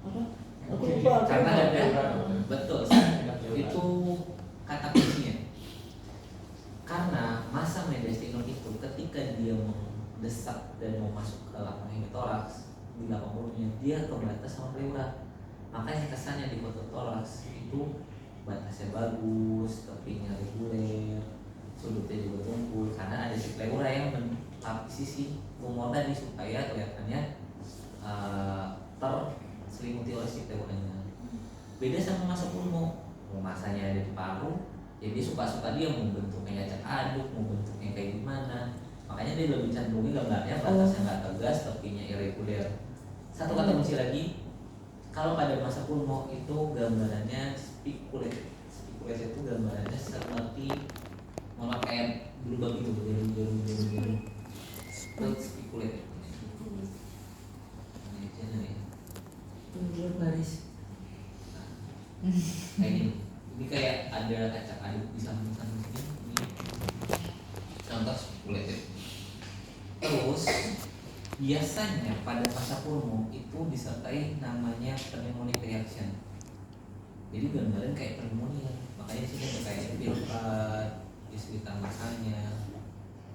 Apa? Aku lupa. Karena ada betul itu kata kuncinya. Karena masa mediastinum itu ketika dia mendesak dan mau masuk ke lapang hemitoraks di lapang pulmonya, dia kebatas sama pleura. Makanya kesannya di foto toraks itu batasnya bagus, tepinya reguler, sudutnya juga tumpul karena ada si pleura yang melapisi sisi pulmon tadi supaya kelihatannya terselimuti oleh si pleuranya. Beda sama masa pulmo, masanya ada di paru, ya dia suka-suka dia mau bentuknya acak aduk, mau bentuknya kayak gimana. Makanya dia lebih cenderungnya gambarnya batasnya nggak tegas, tepinya irreguler. Satu kata kunci lagi, kalau pada masa pulmo itu gambarannya spikulate. Spikulate itu gambarannya seperti malah kayak berubah gitu, berubah. Itu spikulate. Tumbuh baris. Kayak gini. Ini kayak ada acak aduk di samping-samping sini. Ini contoh spikulate. Terus biasanya pada masa pulmo itu disertai namanya pneumonia reaction. Jadi gambaran kayak pneumonia. Makanya di sini ada kayak pilkat di sekitar masanya.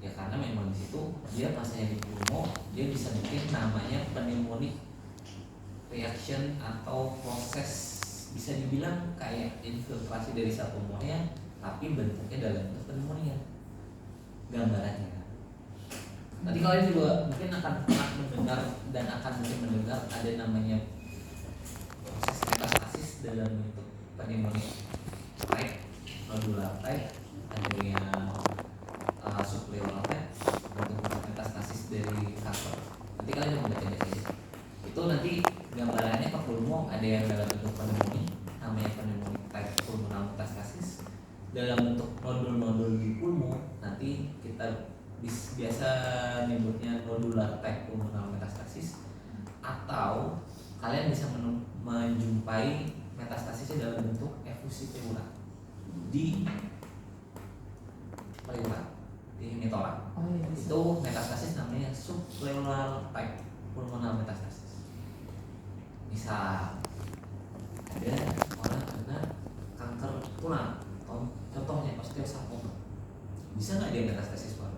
Ya karena memang di situ dia masanya di pulmo, dia bisa bikin namanya pneumonia reaction atau proses bisa dibilang kayak infiltrasi dari sel pulmonnya, tapi bentuknya dalam bentuk pneumonia. Gambarannya. Nanti kalian juga mungkin akan pernah mendengar dan akan mungkin mendengar ada namanya proses metastasis dalam bentuk pneumonia type, nodular type, ada yang subpleural type, bentuk metastasis dari kanker. Nanti kalian mau baca-baca aja. Itu nanti gambarannya ke pulmo ada yang dalam bentuk pneumonia, namanya pneumonia type pulmonal metastasis. Dalam bentuk nodul-nodul di pulmo, nanti kita biasa nyebutnya nodular type pulmonal metastasis, atau kalian bisa menjumpai metastasisnya dalam bentuk efusi pleura. di pleural, di metorak. Oh iya bisa. Itu metastasis namanya subpleural type pulmonal metastasis. Misal ada orang kena kanker tulang, contohnya osteosarkoma, bisa nggak dia metastasis paru?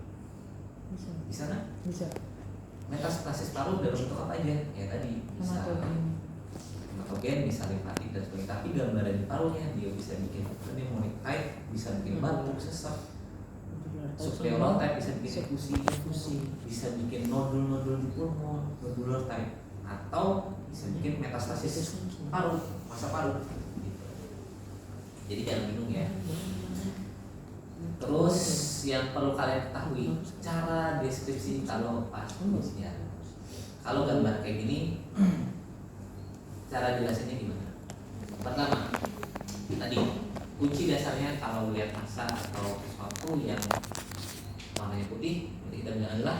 Bisa. Bisa kan? Bisa. Metastasis paru dalam bentuk apa aja? Ya tadi bisa hematogen, bisa limfatik dan sebagainya. Tapi gambaran di parunya dia bisa bikin pneumonia type, bisa bikin batuk, sesak. Subpleural type bisa bikin infusi, bisa bikin nodul-nodul di pulmon, nodular type, atau bisa bikin metastasis paru, masa paru. Gitu. Jadi jangan bingung ya. Terus yang perlu kalian ketahui, cara deskripsi kalau pas usia. Kalau gambar kayak gini, cara jelasinnya gimana? Pertama, tadi kunci dasarnya kalau lihat masa atau sesuatu yang warnanya putih, nanti kita bilang adalah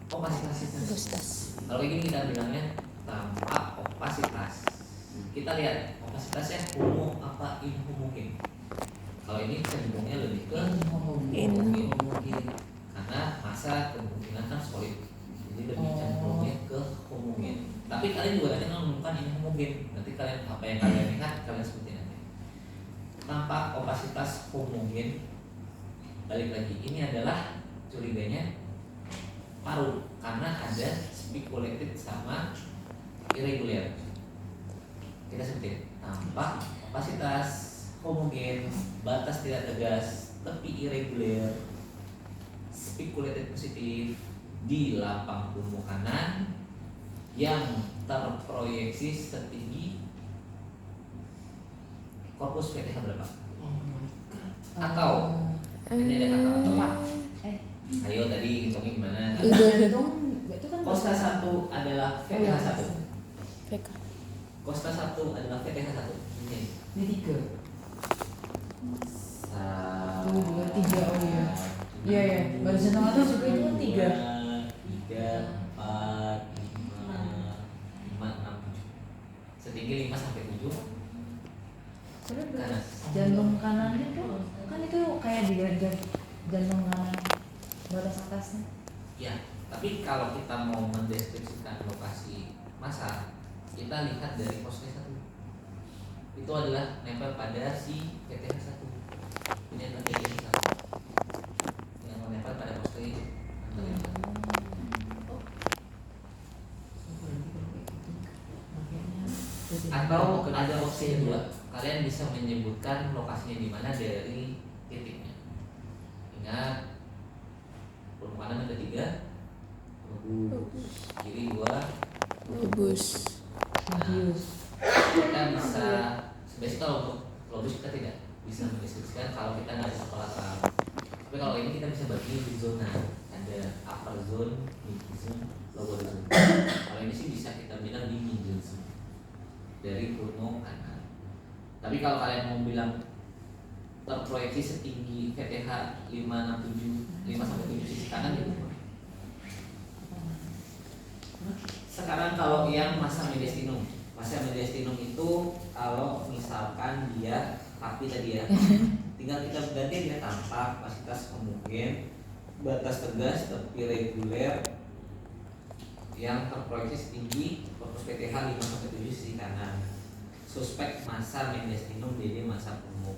opasitas. Kalau kayak gini kita bilangnya tanpa opasitas. Kita lihat opasitasnya homo apa inhomogen. Kalau ini cenderungnya lebih ke homogen karena masa kemungkinan kan solid, jadi lebih cenderungnya ke homogen. Tapi kalian juga nanti menemukan ini homogen. Nanti kalian apa yang kalian lihat kalian sebutin nanti. Tanpa opasitas homogen, balik lagi ini adalah curiganya paru karena ada spiculated sama irregular. Kita sebutin tanpa opasitas homogen, batas tidak tegas, tepi irregular, spiculated positif di lapang pulmo kanan yang terproyeksi setinggi korpus PTH berapa? Atau ini ada kata atau Pak? Ayo tadi hitungnya gimana? Itu kan Kosta 1 adalah VTH 1. PK. Kosta 1 adalah VTH 1. Ini 3. 1, 2, 3, oh iya. Iya ya, baru senang atas juga itu kan 3. 3, 4, 5, 6, 7. Setinggi 5 sampai 7. Kanan. Jantung kanannya tuh kan itu kayak di jantung kanan batas atasnya. Ya, tapi kalau kita mau mendeskripsikan lokasi masa, kita lihat dari pos 1. Itu adalah nempel pada si PTH 1. Ini adalah PTH 1 yang menempel pada pos 1. Atau ada opsi kedua, kalian bisa menyebutkan lokasinya di mana dari titiknya. Ingat, pulmo kanan ada 3, kiri 2, Lubus. kita bisa sebenarnya kalau untuk lobus kita tidak bisa mendeskripsikan kalau kita nggak ada satu latar. Tapi kalau ini kita bisa bagi di zona, ada upper zone, mid zone, lower zone. Kalau ini sih bisa kita bilang di middle zone dari pulmo kanan. Tapi kalau kalian mau bilang terproyeksi setinggi VTH 5 sampai 7 sisi kanan gitu. Sekarang kalau yang masa mediastinum itu kalau misalkan dia tapi tadi ya tinggal kita ganti dia tanpa kapasitas homogen, batas tegas tapi reguler yang terproyeksi setinggi korpus PTH 5 sampai 7 sisi kanan. Suspek masa mediastinum DD masa pulmo.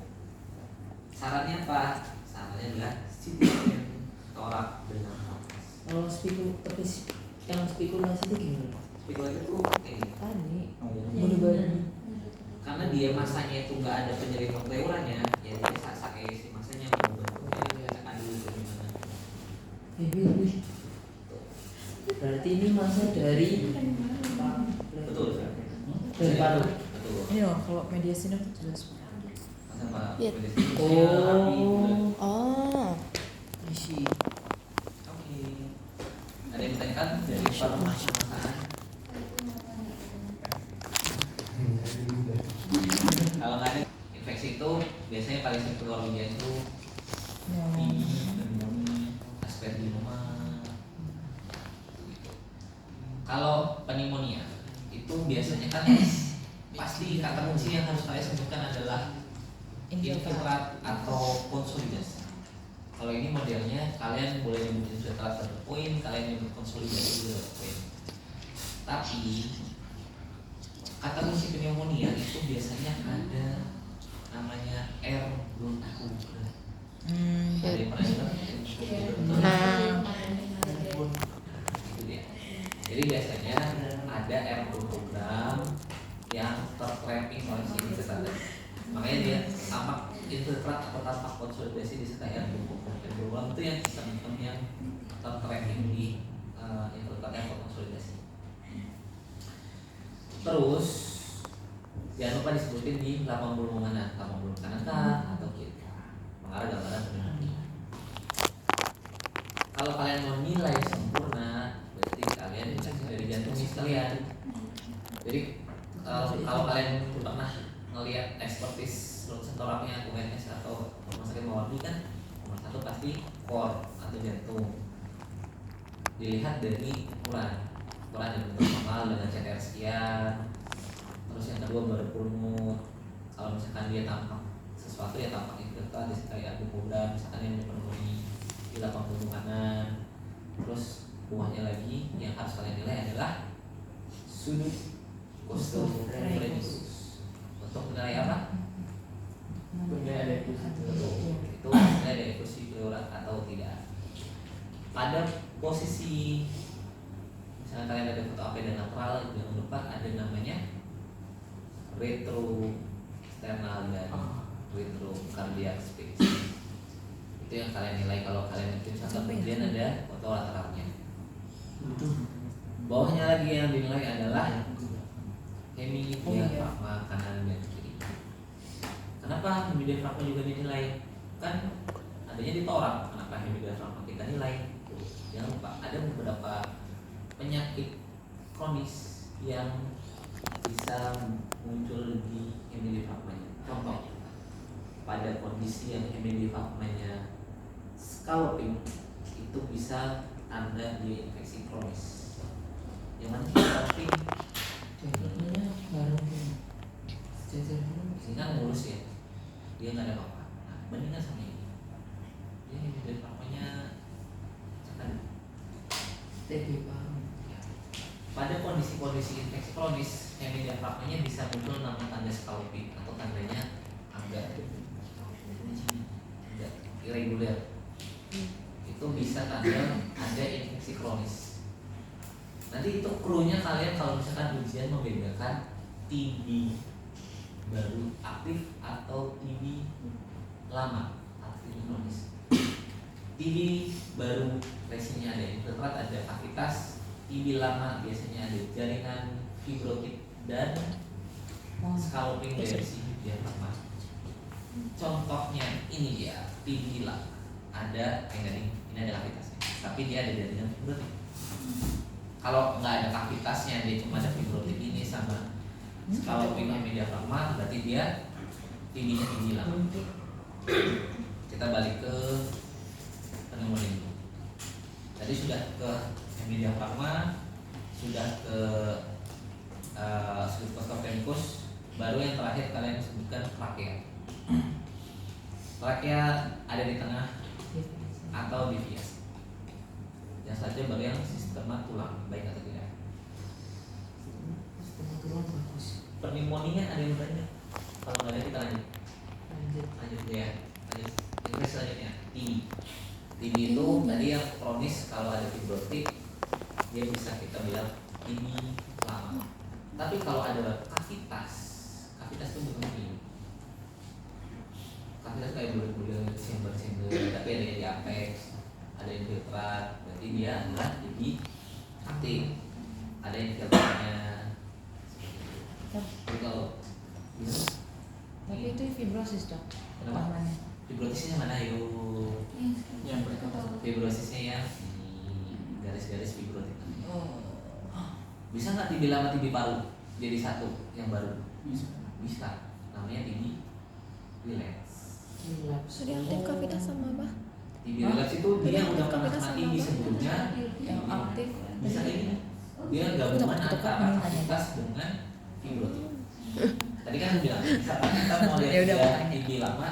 Sarannya apa? Sarannya adalah CT scan torak dengan nafas. Kalau yang spekulasi itu gimana? Spekulasi itu ini. Tadi. Bener-bener. Karena dia masanya itu nggak ada penyelidik pleurannya, ya jadi sakai si masanya mau bentuknya tekan dulu ke gimana. Berarti ini masa dari Betul. dari paru. Betul. Ini loh, kalau mediastinum itu jelas. Masa Pak? Iya. Oh. Oh. Isi. Oke. Ada yang ditanyakan dari para masaan? Kalau nggak ada infeksi itu biasanya paling sering keluar ujian itu pneumonia, aspergilloma. Gitu. Kalau pneumonia itu biasanya kan pasti kata kunci yang harus kalian sebutkan adalah infiltrat atau konsolidasi. Kalau ini modelnya kalian boleh nyebut infiltrat to the point, kalian nyebut konsolidasi to the point. Tapi kata kunci pneumonia itu biasanya ada namanya R bronchobronchial. Ada yang pernah dengar? Itu dia. Jadi biasanya ada R bronchobronchial yang tertrapping oleh si infiltrat. Makanya dia tampak infiltrat atau tampak konsolidasi disertai R bronchobronchial itu yang sistem yang tertrapping di infiltrat atau konsolidasi. Terus jangan lupa disebutin di 80 mana, 80 kanan kah atau kiri, mengarah gambaran sebenarnya. Kalau kalian mau nilai sempurna, berarti kalian bisa dari jantung sekalian. Jadi kalau kalian pernah ngelihat ekspertis sentorapi atau UNS atau rumah sakit Mawardi kan, nomor satu pasti core atau jantung. Dilihat dari ukuran yang normal dengan CTR sekian. Terus yang kedua baru pulmut. Kalau misalkan dia tampak sesuatu ya tampak infiltrat disertai abu kuda, misalkan yang dipenuhi di 80 kanan. Terus buahnya lagi yang harus kalian nilai adalah sudut costophrenicus. Untuk menilai apa? Penilaian difusi. Itu menilai difusi pleural atau tidak. Pada posisi misalnya kalian ada foto AP dan lateral, jangan lupa ada namanya retrosternal dan retrocardiac space. Itu yang kalian nilai kalau kalian bikin satu, kemudian ada foto lateralnya. Bawahnya lagi yang dinilai adalah hemidiafragma kanan dan kiri. Kenapa hemidiafragma juga dinilai? Kan adanya di torak. Kenapa hemidiafragma kita nilai? Jangan lupa ada beberapa penyakit kronis yang bisa muncul di hemidiafragmanya. Contoh, pada kondisi yang hemidiafragmanya scalloping itu bisa tanda dia infeksi kronis. Yang mana scalloping Jadinya baru sehingga mulus ya, dia nggak ada apa-apa. Nah, bandingkan sama ini, dia hemidiafragmanya cekan. TB paru. Pada kondisi-kondisi infeksi kronis, hemidiafragmanya bisa muncul nama tanda scalloping atau tandanya agak irregular. Itu bisa tanda ada infeksi kronis. Nanti itu krunya kalian kalau misalkan ujian membedakan TB baru aktif atau TB lama aktif kronis. TB baru biasanya ada infiltrat, ada kavitas. TB lama biasanya ada jaringan fibrotik dan scalloping dari si diafragma. Contohnya ini dia TB lama, ada ini ada kavitasnya, tapi dia ada jaringan fibrotik. Kalau nggak ada kavitasnya, dia cuma ada fibrotik ini sama scalloping diafragma, berarti dia TB-nya TB lama. Kita balik ke pneumonia dulu. Tadi sudah ke hemidiafragma, sudah ke sudut costophrenicus, baru yang terakhir kalian sebutkan trakea. Trakea ada di tengah atau di vias. Yang selanjutnya baru yang sistema tulang, baik atau tidak. Sistem tulang bagus. Pneumonia ada yang bertanya? Kalau nggak ada kita lanjut ya. Lanjut. Yang selanjutnya TB. TB itu tadi yang kronis, kalau ada fibrotik dia bisa kita bilang TB lama. Tapi kalau ada kavitas itu bukan ini. Kavitas kayak bulir-bulir, chamber, tapi ada yang di apex, ada infiltrat, berarti dia adalah TB aktif. Ada infiltratnya. Jadi kalau Tapi itu fibrosis dok. kenapa? Namanya. Fibrosisnya mana yuk? Yang berikutnya. Fibrosisnya yang di garis-garis fibrotik. Oh. Bisa nggak TB lama TB baru jadi satu yang baru? Bisa. Namanya TB relapse. Sudah aktif kavitas sama apa? TB relapse itu dia Sudah udah aktif pernah kavitas kena sama TB apa? sebelumnya. Yang aktif. Bisa ini. Dia gabungan Untuk antara menitanya. kavitas dengan fibrotik. Tadi kan bilang misalkan kita mau Ya lihat udah, dia makanya. tinggi lama,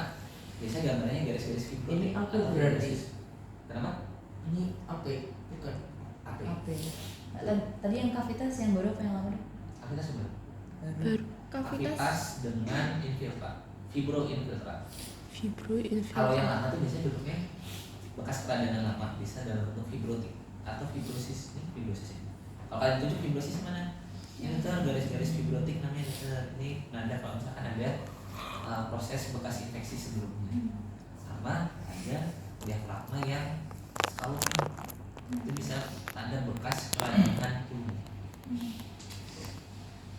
biasanya gambarnya garis-garis fibro. Ini apa berarti? Kenapa? Ini apa? Bukan. Apa? Apa ya? Tadi yang kavitas yang baru apa yang lama? Kavitas sebenarnya. Baru Kavitas kavitas dengan infiltrat, fibro infiltrat. fibro Kalau yang infiltrat. lama tuh biasanya bentuknya bekas peradangan lama, bisa dalam bentuk fibrotik atau fibrosis. Ini fibrosis ya. Kalau kalian tunjuk fibrosis mana? Ini tuh garis-garis fibrotik namanya. Ini nanda kalau misalkan ada proses bekas infeksi sebelumnya. Sama ada diafragma yang skalopin. Itu bisa tanda bekas peradangan tubuh.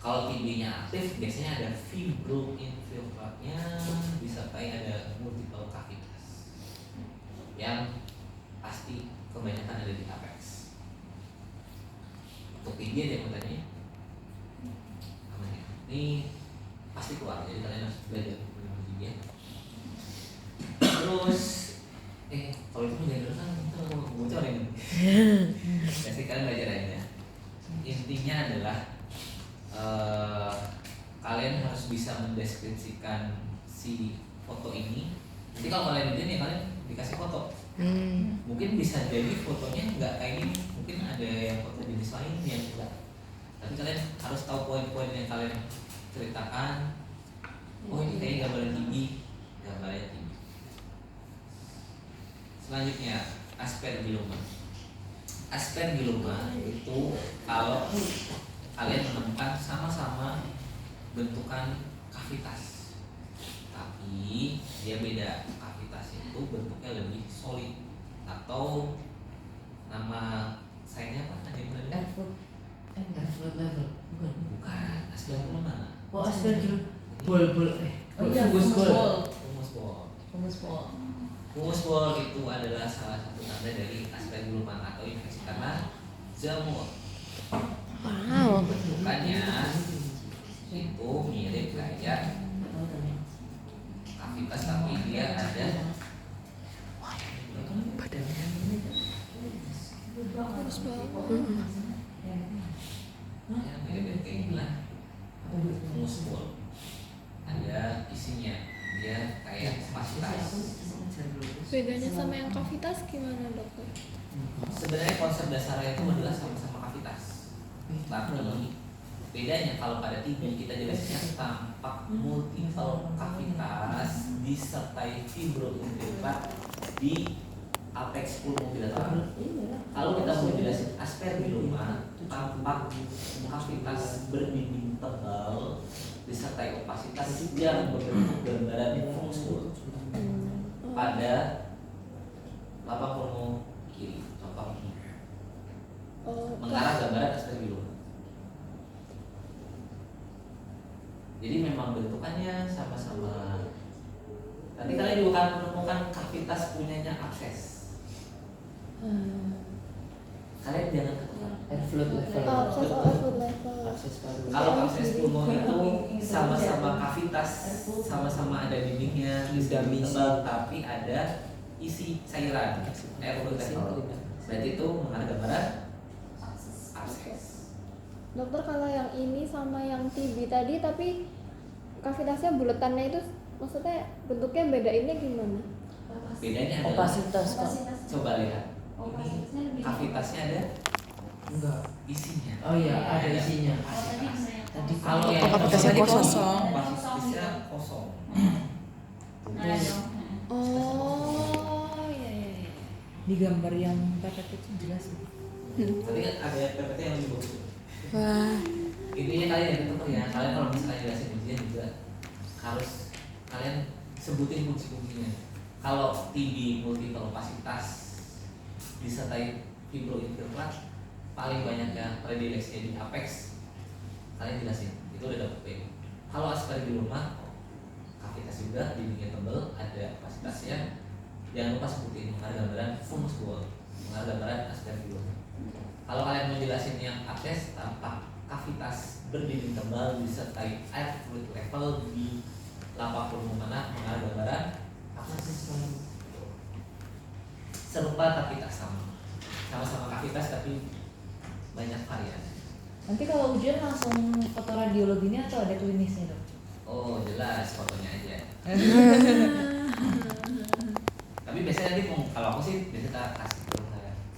Kalau TB-nya aktif, biasanya ada fibro infiltratnya, disertai ada multiple cavitas yang pasti kebanyakan ada di apex. Untuk TB ada yang mau tanya? Aman ya? Ini pasti keluar, jadi kalian harus belajar mengenai TB ya. Terus, kalau itu menjaga kan kita mau bocor ini. Pasti kalian belajar aja ya. Intinya adalah kalian harus bisa mendeskripsikan si foto ini. Nanti kalau kalian ini kalian dikasih foto, mungkin bisa jadi fotonya nggak kayak gini, mungkin ada yang foto jenis lain yang enggak. Tapi kalian harus tahu poin-poin yang kalian ceritakan. Oh ini kayaknya gambaran tinggi, gambarnya tinggi. Selanjutnya aspergilloma. Aspergilloma itu kalau kalian menemukan sama-sama bentukan kavitas, tapi dia beda. Kavitas itu bentuknya lebih solid, atau nama sayangnya apa? Ada yang benar? Airflow level. Bukan. Bukan, aspergilloma. Oh, aspergilloma. Bol. Oh iya, Fungus bol. Fungus ball. Fungus ball. Fungus ball itu adalah salah satu tanda dari aspergilloma atau infeksi karena jamur. Wow. Bentukannya itu mirip kayak kavitas, tapi dia ada Bagus banget. ya mirip kayak gini lah. Fungus ball ada isinya, dia kayak pastas. Bedanya sama yang kavitas gimana dokter? Sebenarnya konsep dasarnya itu adalah sama-sama kavitas, tapi bedanya kalau pada TB kita jelasnya tampak multiple kavitas disertai fibroinfiltrat di apex pulmobilateral. Kalau kita mau jelasin aspergilloma, tampak kavitas berdinding tebal disertai opasitas yang berbentuk gambaran fungus pada lapak pulmo kiri, contoh ini mengarah gambaran aspergilloma. Jadi memang bentukannya sama-sama. Nanti kalian juga akan menemukan kavitas punyanya abses. Kalian jangan ketukar. Airflow level. Abses output level. Akses paru. Kalau abses pulmo itu sama-sama kavitas, sama-sama ada dindingnya, tebal, tapi ada isi cairan, airflow level. Berarti itu mengarah gambaran abses. Dokter, kalau yang ini sama yang TB tadi tapi kavitasnya buletannya itu maksudnya bentuknya bedainnya gimana? Bedanya adalah Opasitas kan? coba lihat. Ini kavitasnya ada Enggak. isinya. Oh iya, ada isinya. Tadi kalau yang kavitasnya kosong. Kavitasnya kosong. Oh iya. Di gambar yang PPT itu jelas. Tapi kan ada PPT yang lebih bagus. Wah. Intinya kalian yang ketemu ya, kalian kalau misalnya jelasin ujian juga harus kalian sebutin fungsi-fungsinya. Kalau TB multiple opasitas disertai fibroinfiltrat, paling banyak yang predileksinya di apex, kalian jelasin, itu udah dapet P. Kalau aspergilloma, kavitas juga, dindingnya tebal, ada opasitasnya. Jangan lupa sebutin mengarah gambaran fungus ball, mengarah gambaran aspergilloma. Kalau kalian mau jelasin yang abses, tampak kavitas berdinding tebal disertai air fluid level di lapak pulmo mana, mengarah gambaran abses. Serupa tapi tak sama, sama-sama kavitas tapi banyak varian. Nanti kalau ujian langsung foto radiologinya atau ada klinisnya dok? Oh jelas fotonya aja. Tapi biasanya nanti kalau aku sih biasanya tak kasih tuh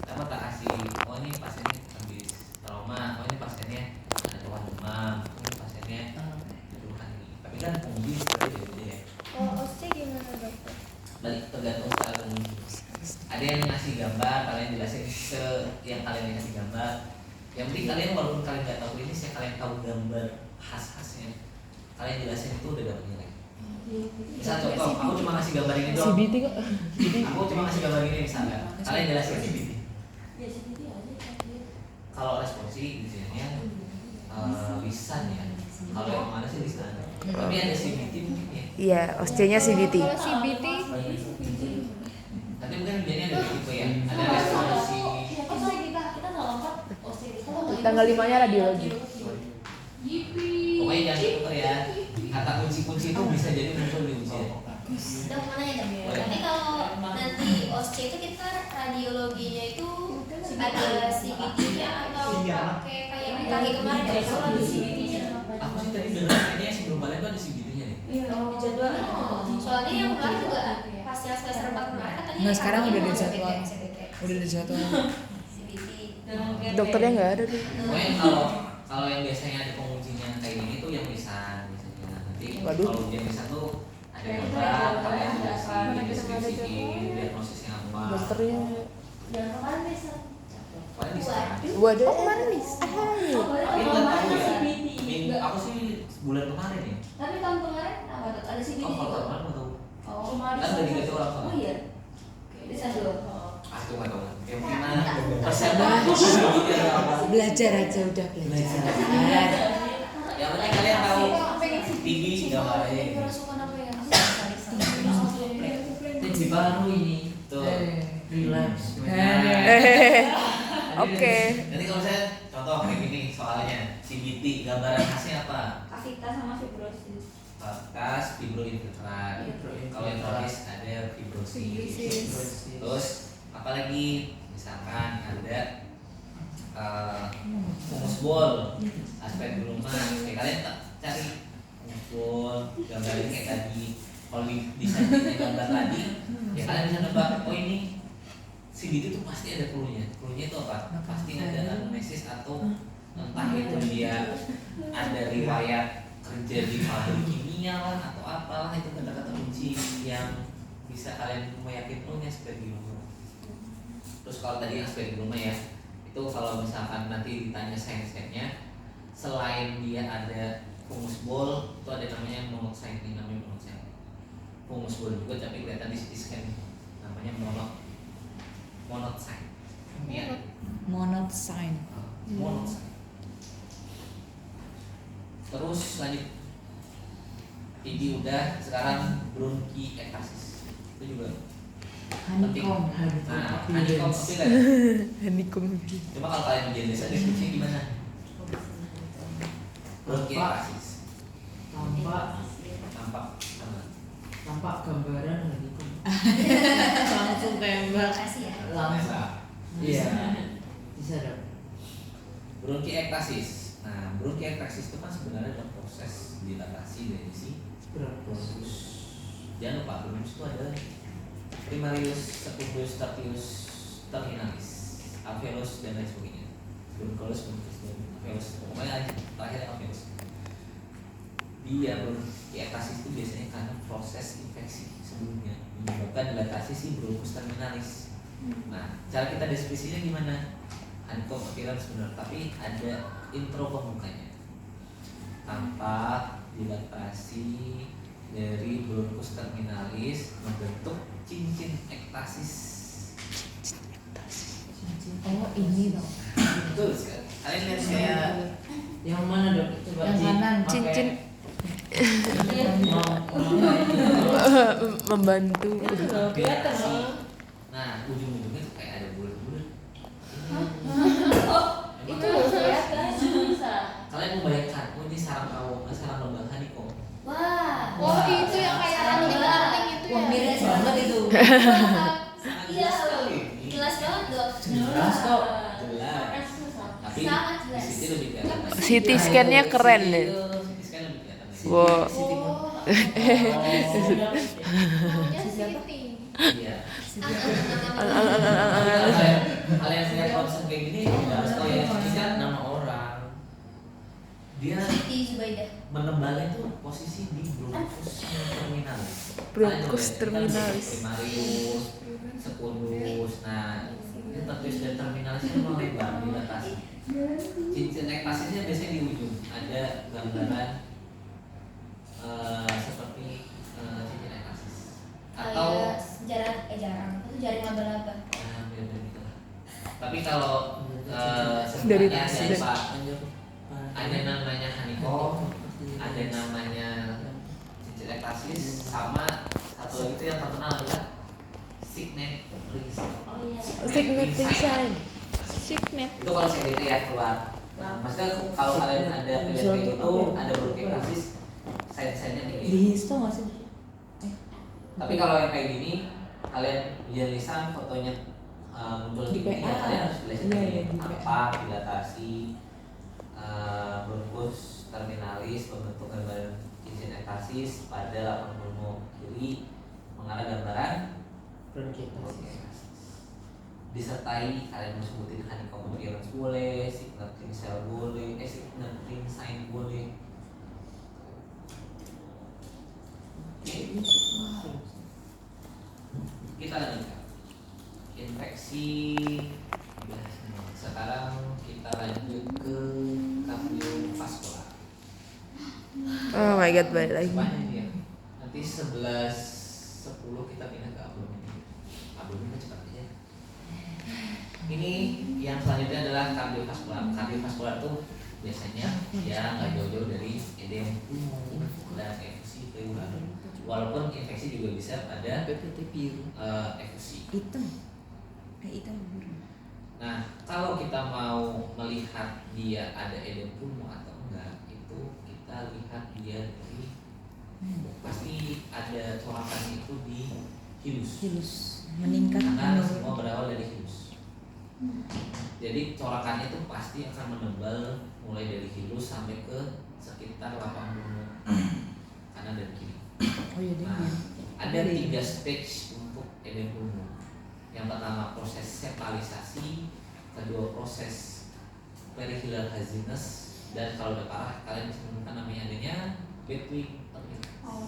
apa tak kasih. Oh ini pasiennya habis trauma. Oh ini pasiennya ada keluhan demam. Oh ini pasiennya keluhan ini. Tapi kan penguji seperti itu ya. Kalau OSCE gimana dokter? Balik tergantung soal penguji. Ada yang ngasih gambar, kalian jelasin yang kalian kasih gambar. Yang penting kalian walaupun kalian nggak tahu ini, saya kalian tahu gambar khas-khasnya. Kalian jelasin itu udah dapat nilai. Misal contoh, aku cuma ngasih gambar ini doang. CBT kok. Aku cuma ngasih gambar ini misalnya. Kalian jelasin CBT. Kalau responsi biasanya lisan ya. Kalau yang mana sih lisan? Tapi ada CBT mungkin ya. Iya, OSCE-nya CBT. Kalau CBT Nanti mungkin biasanya ada tipe ya. Ada responsi. Tanggal 5-nya radiologi. Pokoknya jangan diputar ya. Kata kunci-kunci itu bisa jadi muncul di ujian. Udah mau nanya dong. Tapi kalau nanti OSCE itu kita radiologinya itu ada CBT-nya atau pakai kayak kaki kemarin ya? Kalau di CBT-nya Aku sih tadi dengar kayaknya sebelum balik tuh ada CBT-nya nih. di jadwal. Soalnya yang kemarin juga hasil semester 4 kemarin katanya. Nah, sekarang udah ada CBT, jadwal. CBT. Udah ada jadwal. CBT. Dokternya nggak ada tuh. Pokoknya kalau yang biasanya ada pengujinya kayak gini tuh yang lisan biasanya. Nanti Waduh. kalau ujian lisan tuh ada gambar, kalian jelasin, deskripsiin, diagnosisnya apa. Dokternya Dan kemarin bisa. Paling lisan. waduh. Oh, kemarin nih. Tapi nggak tahu ya. Aku sih bulan kemarin ya. Tapi tahun kemarin apa tuh? Ada CBT Oh kalau juga. kemarin nggak tahu. Oh, kemarin. Kan udah diganti orang Oh soalnya. iya. Bisa dulu. Ah itu nggak tahu. Yang gimana? Persen CBT ada apa? Belajar aja udah belajar. Yang penting kalian tahu tinggi gambarnya. Kerasukan apa ya? Tinggi baru ini. Tuh. Relax. Oke. Nanti kalau saya contoh kayak gini soalnya CBT gambaran khasnya apa? Kavitas sama fibrosis. Kas fibroinfiltrat. Kalau yang kronis ada fibrosis. Terus apalagi misalkan ada humus bol, aspek rumah. Kayak kalian cari humus bol, gambarnya kayak tadi. Kalau bisa gambar lagi, ya kalian bisa nebak. Oh ini CBT itu pasti ada clue-nya. Clue-nya itu apa? Pasti ada anamnesis atau entah itu dia ada riwayat kerja di pabrik kimia lah atau apalah, itu kata-kata kunci yang bisa kalian meyakinkan oh ini aspek rumah. Terus kalau tadi aspek rumah ya, itu kalau misalkan nanti ditanya sains-sainsnya, selain dia ada humus bol, itu ada namanya monocyte, ini namanya monocyte. Humus bol juga tapi kelihatan di CT scan, namanya monocyte. Ya. Monocyte. Monocyte. Terus lanjut. Ini udah, sekarang bronkiektasis. Itu juga Honeycomb. nah, honeycomb tapi kan. Honeycomb. Coba kalau kalian ujian desa deskripsinya gimana? Bronkiektasis. Tampak Tampak gambaran honeycomb. Langsung tembak. Makasih ya. Langsung. Iya. Bisa dong. Bronkiektasis. Nah, bronkiektasis itu kan sebenarnya adalah proses dilatasi dari si bronkus. Jangan lupa bronkus itu ada primarius, secundus, tertius, terminalis, alveolus dan lain sebagainya. Bronchus, bronchus, dan alveolus. Pokoknya terakhir alveolus. Dia bronkiektasis itu biasanya karena proses infeksi sebelumnya menyebabkan dilatasi si bronkus terminalis. Nah, cara kita deskripsinya gimana? Honeycomb appearance benar, tapi ada intro pembukanya. Tampak dilatasi dari bronkus terminalis membentuk cincin ektasis. Oh, ini dong. Betul sekali. Kalian lihat saya Yang mana dok? Coba Yang kanan, pakai- cincin. Mau- Membantu. kelihatan. Nah, ujung-ujungnya tuh kayak ada bulat-bulat. itu loh kelihatan. Kalian membayangkan, oh ini sarang kawung, sarang lembah honeycomb. Wah. Oh itu yang kayak ranting-ranting itu Wah, ya. miris banget itu. Sangat Iya, jelas sekali. Jelas banget dok. Jelas kok. Jelas. Tapi Sangat di jelas. situ lebih kelihatan. CT scan-nya keren deh. CT scan lebih kelihatan. Wow. Oh, maunya Siti. Iya. Kalian lihat konsep kayak gini harus tahu ya, ini kan nama orang. Dia Siti Zubaidah. menembalnya itu posisi di bronkus terminalis. Bronkus terminalis. Primarius, sekundus. Nah, itu tertulis dan terminalisnya memang lebar dibatasi. Cincin ektasisnya biasanya di ujung ada gambaran seperti cincin ektasis atau Kayak jarang itu jaring laba-laba. mirip-mirip gitu lah. Tapi kalau Dari sebenarnya tas, ada dari- Pak, ada namanya honeycomb, ada namanya cincin ektasis, sama satu lagi itu yang terkenal adalah signet rings. Oh iya. Signature sign. Signet. Itu kalau CDT ya keluar. Nah, maksudnya kalau kalian ada pilihan kayak gitu, ada berbagai ektasis, sign-signnya tinggi. Di histo nggak sih? Tapi kalau yang kayak gini, kalian lihat lisan fotonya muncul di Di sini, PA. ya kalian harus belajar Iya, ini iya, di PA. apa dilatasi, bronkus terminalis, pembentuk gambaran cincin ektasis pada 80 kiri mengarah gambaran Bronkiektasis. disertai kalian mau sebutin honeycomb appearance boleh, signet ring cell boleh, signet ring sign boleh. Oke. Kita lanjutkan infeksi. Sekarang kita lanjut ke kardiovaskular. Oh my god, balik lagi. Banyak dia. Nanti 11:10 kita pindah ke abdomen. Abdomen cepat aja. Ini yang selanjutnya adalah kardiovaskular. Kardiovaskular itu biasanya ya nggak jauh-jauh dari edem dan efusi pleural. Walaupun infeksi juga bisa pada PPT biru. efusi. Hitam. Hitam biru. Nah, kalau kita mau melihat dia ada edem pulmo atau enggak, itu kita lihat dia dari pasti ada corakan itu di hilus. Hilus meningkat. Karena semua berawal dari hilus. Jadi corakannya itu pasti akan menebal mulai dari hilus sampai ke sekitar lapang pulmo kanan dan kiri. Oh iya deh. Nah, ada 3 stage untuk edem pulmo. Yang pertama proses sepalisasi, kedua proses perihilar haziness, dan kalau udah parah kalian bisa menemukan namanya adanya bedwing.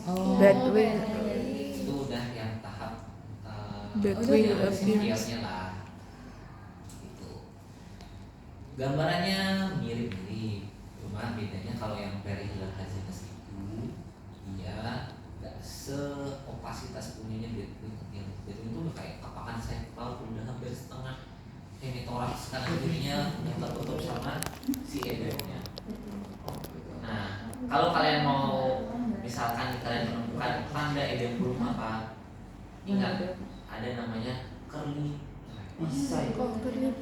Oh. Bedwing. Itu udah yang tahap Bedwing yang appearance. sekiannya lah. Itu gambarannya mirip-mirip, cuma bedanya kalau yang perihilar haziness itu dia nggak seopasitas punyanya bedwing. Bedwing itu udah kayak kapakan sempal, udah hampir setengah hemitoraks kanan kirinya yang tertutup sama si edemnya. Nah, kalau kalian mau misalkan kalian menemukan tanda edem pulmo apa, ingat ada namanya curly. Bisa ya. Kok terlibat?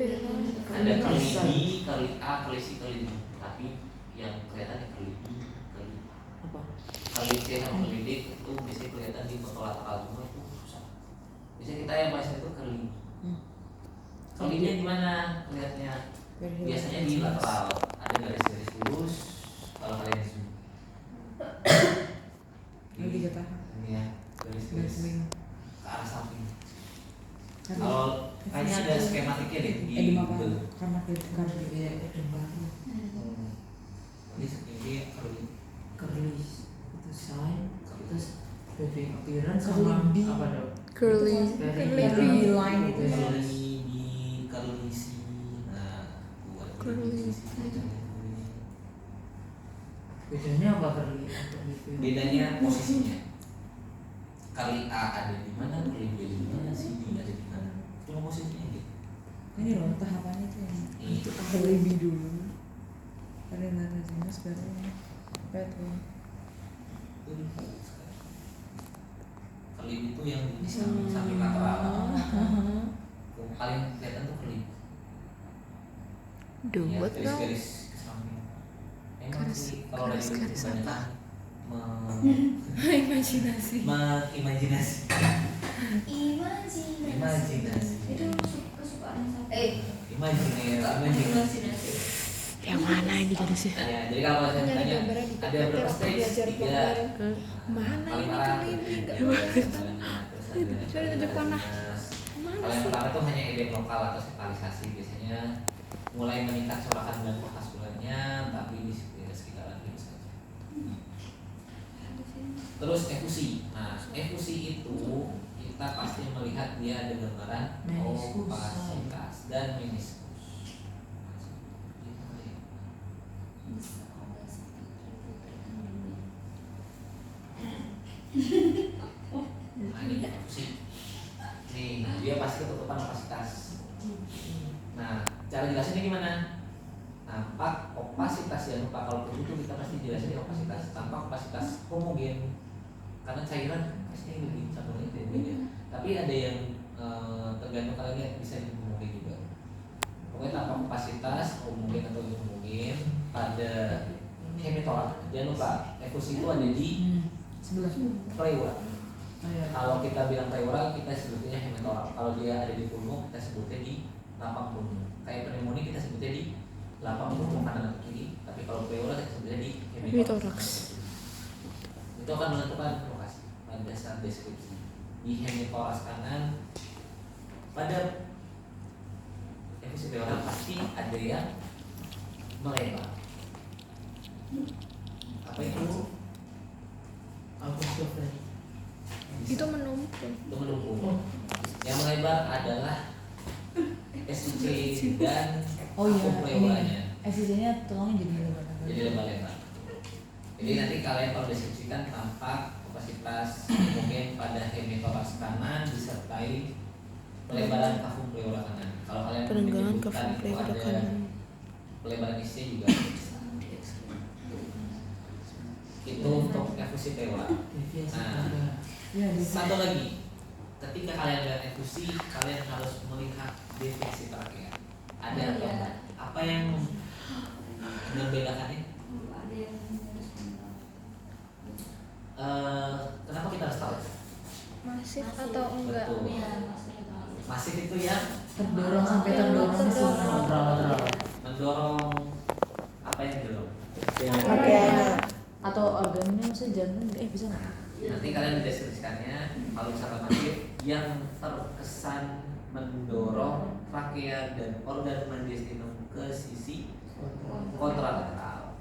Ada curly B, curly A, curly C, curly D. Tapi yang kelihatan curly B, curly Apa? curly C sama curly D itu biasanya kelihatan di foto lateral, cuma itu susah. Biasanya kita yang bahas itu curly. Curly-nya di mana lihatnya? Biasanya di lateral, ada garis-garis lurus. Kalau kalian zoom, Lebih ke tahap. ini ya garis-garis Bedwing. ke arah samping. Karena Kalau kayaknya ada skematiknya deh di edem apa? Google. Karena karena Iya, edem baru. Jadi ini curly. Kerlis itu sign, terus bedwing appearance Curly sama bee. apa dong? Curly. Curly line itu ya. Curly di curly C. Nah, buat Curly. Bedanya apa kerli untuk itu? bedanya posisinya. Kali A ada di mana, kali B di mana, si D ada di mana. Cuma posisinya gitu. Ini loh tahapannya tuh yang Iya. lebih dulu. Perihilar haziness baru bedwing. Kali itu yang di samping lateral. Yang paling kelihatan tuh kali. Ya, Duet dong. garis-garis ke samping. Emang sih kalau dari garis-garis kebanyakan Imajinasi. mengimajinasi. Imajinasi. Itu kesukaan saya. Imajiner. Imajinasi. Yang Mana ini tadi sih? Ya, jadi kalau saya Nyari tanya gambarnya di ada PPT berapa waktu stage? belajar 3. Mana Paling ini parah. kali ini nggak Terus boleh. Coba tunjuk mana? Mana Kalau yang sih? pertama itu hanya edem lokal atau sekalisasi, biasanya mulai meningkat corakan dan vaskularnya, tapi di sekitaran itu saja. Terus efusi. Nah, efusi itu kita pasti melihat dia ada gambaran Meniskus. opasitas dan meniskus. Nah, ini efusi. Nih, dia pasti ketutupan opasitas. Nah, cara jelasinnya gimana? Tampak opasitas, yang lupa kalau begitu kita pasti jelasin opasitas. Tampak opasitas homogen karena cairan pasti lebih cenderung itu beda. Tapi ada yang tergantung kalian lihat bisa homogen juga. Pokoknya tampak opasitas homogen atau homogen pada hemitorak. Jangan lupa efusi itu ada di Sebelah. pleura. Oh, iya. Kalau kita bilang pleura kita sebutnya hemitorak. Kalau dia ada di pulmo kita sebutnya di lapang pulmo. Kayak pneumonia kita sebutnya di lapang pulmo kanan atau kiri. Tapi kalau pleura kita sebutnya di hemitorak. Itu akan menentukan lokasi pada saat deskripsi. Di hemitorak kanan pada efusi pleura pasti ada yang melebar. Apa itu? Aku suka. Itu menumpuk. Itu menumpuk. Yang melebar adalah SIC dan Oh iya, akun pleuranya. ini SIC-nya tulangnya jadi lebar. Jadi lebar-lebar. Jadi nanti kalian kalau deskripsikan tampak opasitas homogen pada hemitoraks kanan disertai pelebaran kafum pleura kanan. Kalau kalian Penenggalan menyebutkan kafum itu pleura ada kanan. pelebaran IC juga. Itu untuk efusi pleura. Nah, Iya, di satu lagi, ketika kalian lihat efusi, kalian harus melihat definisi trakea. Ada apa? Apa yang membedakannya? Kenapa kita harus tahu? Masif atau enggak? Betul. Masif itu yang terdorong sampai terdorong Kontrol. mendorong apa yang didorong? Pakaiannya. atau organnya maksudnya jantung bisa nggak? Nanti kalian deskripsikannya kalau misalkan masif yang terkesan mendorong trakea dan organ mediastinum ke sisi kontralateral.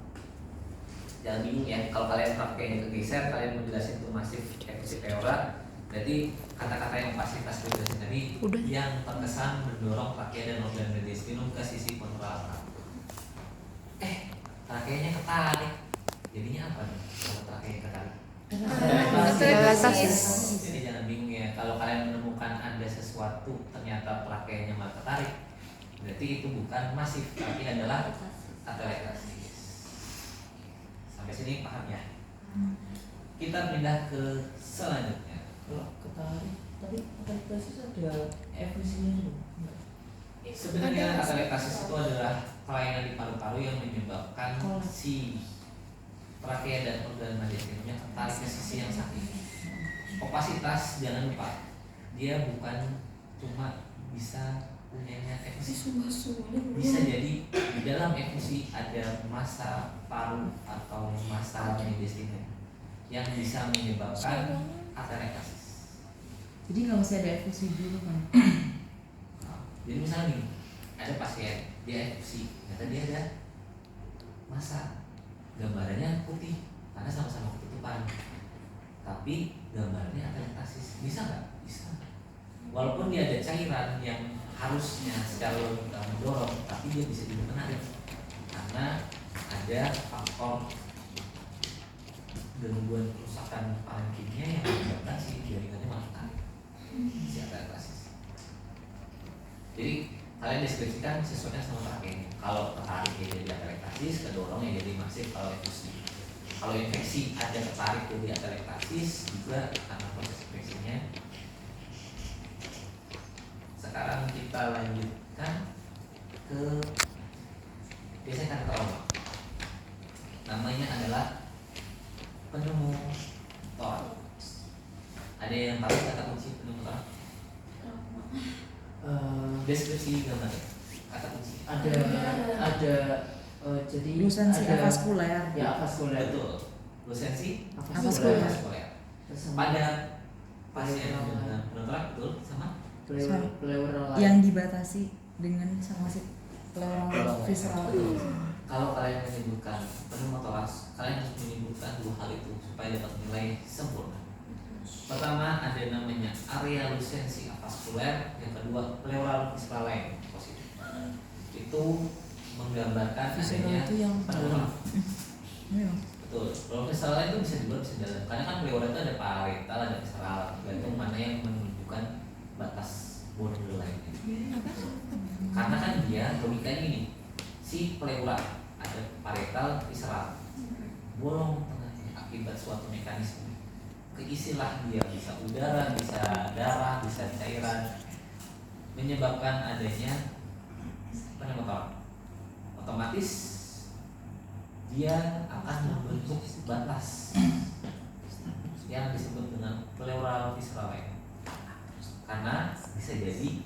Jangan bingung ya, kalau kalian pakai kegeser, kalian menjelaskan itu masif efusi pleura, berarti kata-kata yang opasitas dijelasin tadi Udah. yang terkesan mendorong trakea dan organ mediastinum ke sisi kontralateral. Trakeanya ketarik, jadinya apa nih kalau trakeanya ketarik? Atletis. Jadi jangan bingung ya, kalau kalian menemukan ada sesuatu ternyata trakeanya malah ketarik, berarti itu bukan masif, tapi adalah atelektasis. Sampai sini paham ya? Kita pindah ke selanjutnya. Kalau ketarik, tapi atelektasis ada efusinya dulu. Sebenarnya atelektasis itu adalah kelainan di paru-paru yang menyebabkan si trakea dan organ mediastinumnya ketarik ke sisi yang sakit. Opasitas jangan lupa, dia bukan cuma bisa punyanya efusi. Bisa jadi di dalam efusi ada massa paru atau massa mediastinum yang bisa menyebabkan atelektasis. Jadi nggak mesti ada efusi dulu kan? Jadi misalnya nih, ada pasien dia efusi, ternyata dia ada massa, gambarannya putih karena sama-sama ketutupan, tapi gambarnya atelektasis. Bisa nggak? Bisa. Walaupun dia ada cairan yang harusnya secara logika mendorong, tapi dia bisa juga menarik karena ada faktor gangguan kerusakan parenkimia yang menyebabkan si jaringannya malah tarik, si atelektasis. Jadi kalian deskripsikan sesuainya sama trakeanya. Kalau ketarik ya jadi atelektasis, kedorong ya jadi masif kalau efusi. Kalau infeksi ada ketarik jadi atelektasis juga karena proses infeksinya. Sekarang kita lanjutkan ke biasanya kan trauma. Namanya adalah pneumotoraks. Ada yang tahu kata kunci pneumotoraks? Deskripsi gambar kata kunci. Ada Jadi Lusensi ada- avaskuler. Ya avaskuler. Betul. Lusensi Avaskuler. Terus pada pasien dengan pneumotorak betul sama pleural Yang dibatasi dengan sama si pleural visceral. kalau kalian menyebutkan pneumotoraks, kalian harus menyebutkan dua hal itu supaya dapat nilai sempurna. Pertama ada namanya area lusensi avaskuler, yang kedua pleural visceral positif. Itu menggambarkan Visceral adanya itu yang pneumotorak. Iya. Betul. Kalau visceral itu bisa juga bisa jalan. Karena kan pleural itu ada parietal, ada visceral. Tergantung mana yang menunjukkan batas borderline. Karena kan dia logikanya ini, si pleural ada parietal, visceral, bolong tengahnya akibat suatu mekanisme. Keisilah dia bisa udara, bisa darah, bisa cairan, menyebabkan adanya pneumotorak. Otomatis dia akan membentuk batas yang disebut dengan pleural visceral, karena bisa jadi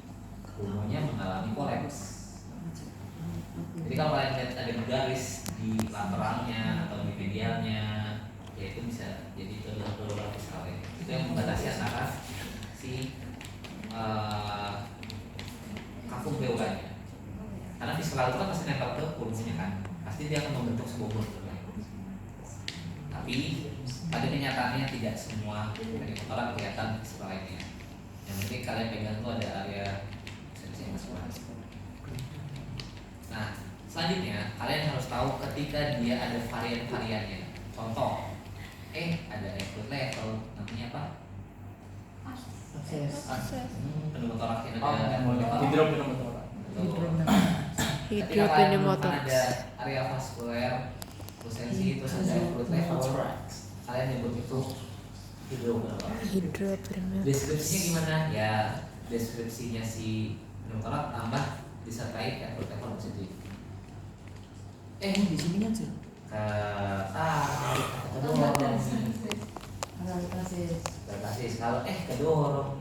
pulmonya mengalami kolaps. Jadi kalau kalian lihat ada garis di lateralnya atau di medialnya, ya itu bisa jadi pleural visceral. Itu yang membatasi antara si kafum pleuranya. Karena visceral itu kan pasti nempel ke pulmonya kan, pasti dia akan membentuk sebuah borderline. Tapi pada kenyataannya tidak semua pneumotorak kelihatan visceral lainnya. Yang penting kalian pegang tuh ada area sensi muskular. Nah, selanjutnya kalian harus tahu ketika dia ada varian-variannya. Contoh, ada effluent level, namanya apa? Pneumotorak yang ada hidropneumotorak. Ketika kalian menemukan ada area vaskuler, lusensi, terus ada effluent level, kalian nyebut itu hidropneumotorak. Deskripsinya gimana? Ya, deskripsinya si pneumotorak tambah disertai effluent level positif. Di sini kan sih. Basis kalau kedorong.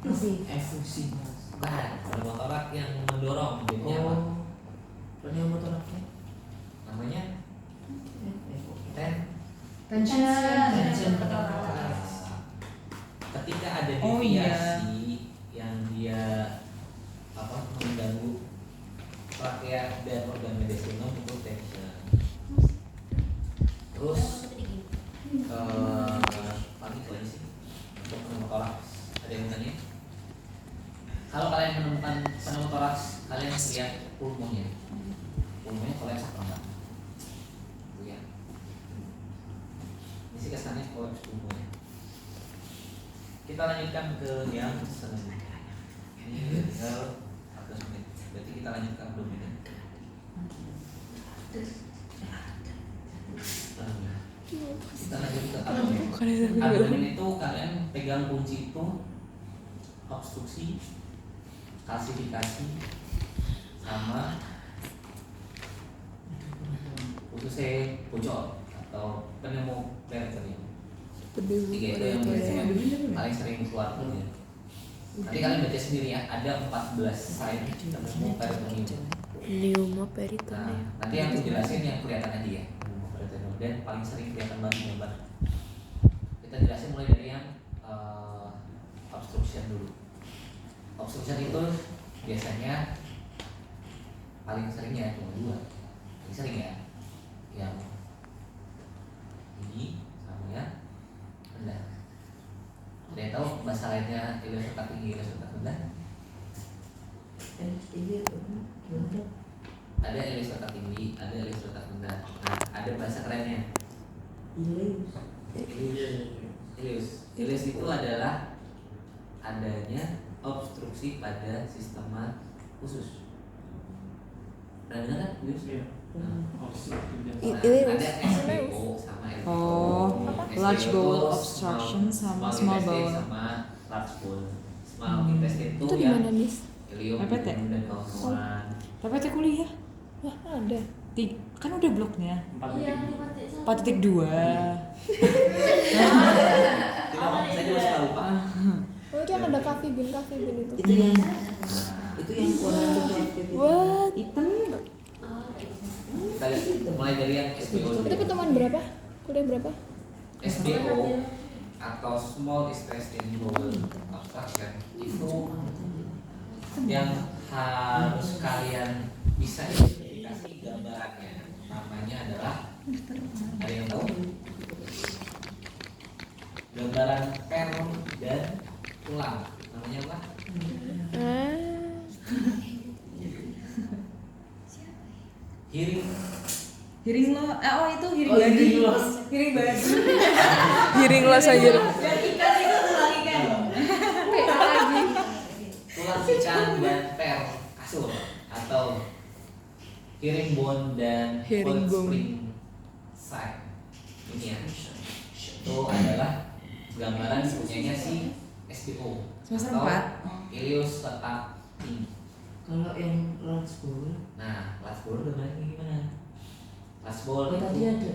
Masih efusi. Bukan, pneumotorak yang mendorong jadinya apa? Pneumotoraknya Namanya Tension. ketika ada Oh, deviasi yang dia mengganggu trakea dan organ mediastinum itu tension. Terus paling itu aja sih untuk pneumotorak. Ada yang tanya? Kalau kalian menemukan pneumotoraks, kalian lihat pulmonya kolaps apa enggak? Ya. Ini sih kesannya kolaps pulmonya. Kita lanjutkan ke yang selanjutnya. Ini tinggal 14 menit. Berarti kita lanjutkan 2 menit. Kita lanjut ke abdomen. Abdomen itu kalian pegang kunci itu obstruksi, kalsifikasi, sama ususnya bocor atau pneumoperitoneum. Tiga itu yang biasanya paling sering keluar tuh ya. Nanti kalian baca sendiri ya, ada 14 sign pneumoperitoneum. Pneumoperitoneum. Nah, nanti yang aku jelasin yang kelihatan aja ya, pneumoperitoneum, dan paling sering kelihatan banget gambar. Kita jelasin mulai dari yang obstruction dulu. Obstruction itu biasanya paling sering ya cuma 2. Paling sering ya yang ini sama yang rendah. Ada yang tahu bahasa lainnya ileus otak tinggi, ileus otak rendah? Ada ileus otak tinggi, ada ileus otak rendah. Nah, ada bahasa kerennya. Ileus itu adalah adanya obstruksi pada sistema usus. Pernah dengar kan ileus? Ada SBO sama LBO. Oh, large SBO bowel itu obstruction sama small small intestine bowel. sama large bowel. Small intestine itu Itu di yang mana, Nis? ileum, PPT? duodenum, dan kawan-kawan. PPT kuliah Wah, ada. kan udah bloknya 4.2. Saya juga suka lupa. Oh, itu yang ada coffee bean itu. Itu yang warna coklat itu. What? Hitam Kita lihat mulai dari yang SBO. Itu pertemuan berapa? Kuliah berapa? SBO atau Small Intestine Bowel Obstruction itu yang harus kalian bisa identifikasi gambarannya. Namanya adalah, ada yang tahu? Gambaran peron dan tulang. Namanya apa? Hearing Hearing lo, itu hearing Oh, body. hearing loss. Hearing body. Hearing loss aja. Dan ikan itu tulang ikan. tulang ikan dan per kasur, atau hearing bone dan Hearing foot bone. spring side. Ini ya, itu adalah gambaran punyanya si SBO Semester atau 4. ileus letak tinggi. Kalau yang large bowl, Nah, last ball gambarnya gimana? Last ball oh, tadi itu ada